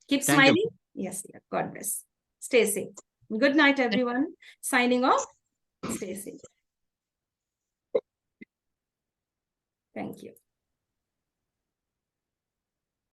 Keep Thank you. smiling. Yes, yeah. God bless. Stay safe. Good night, everyone. Signing off. Stay safe. Thank you.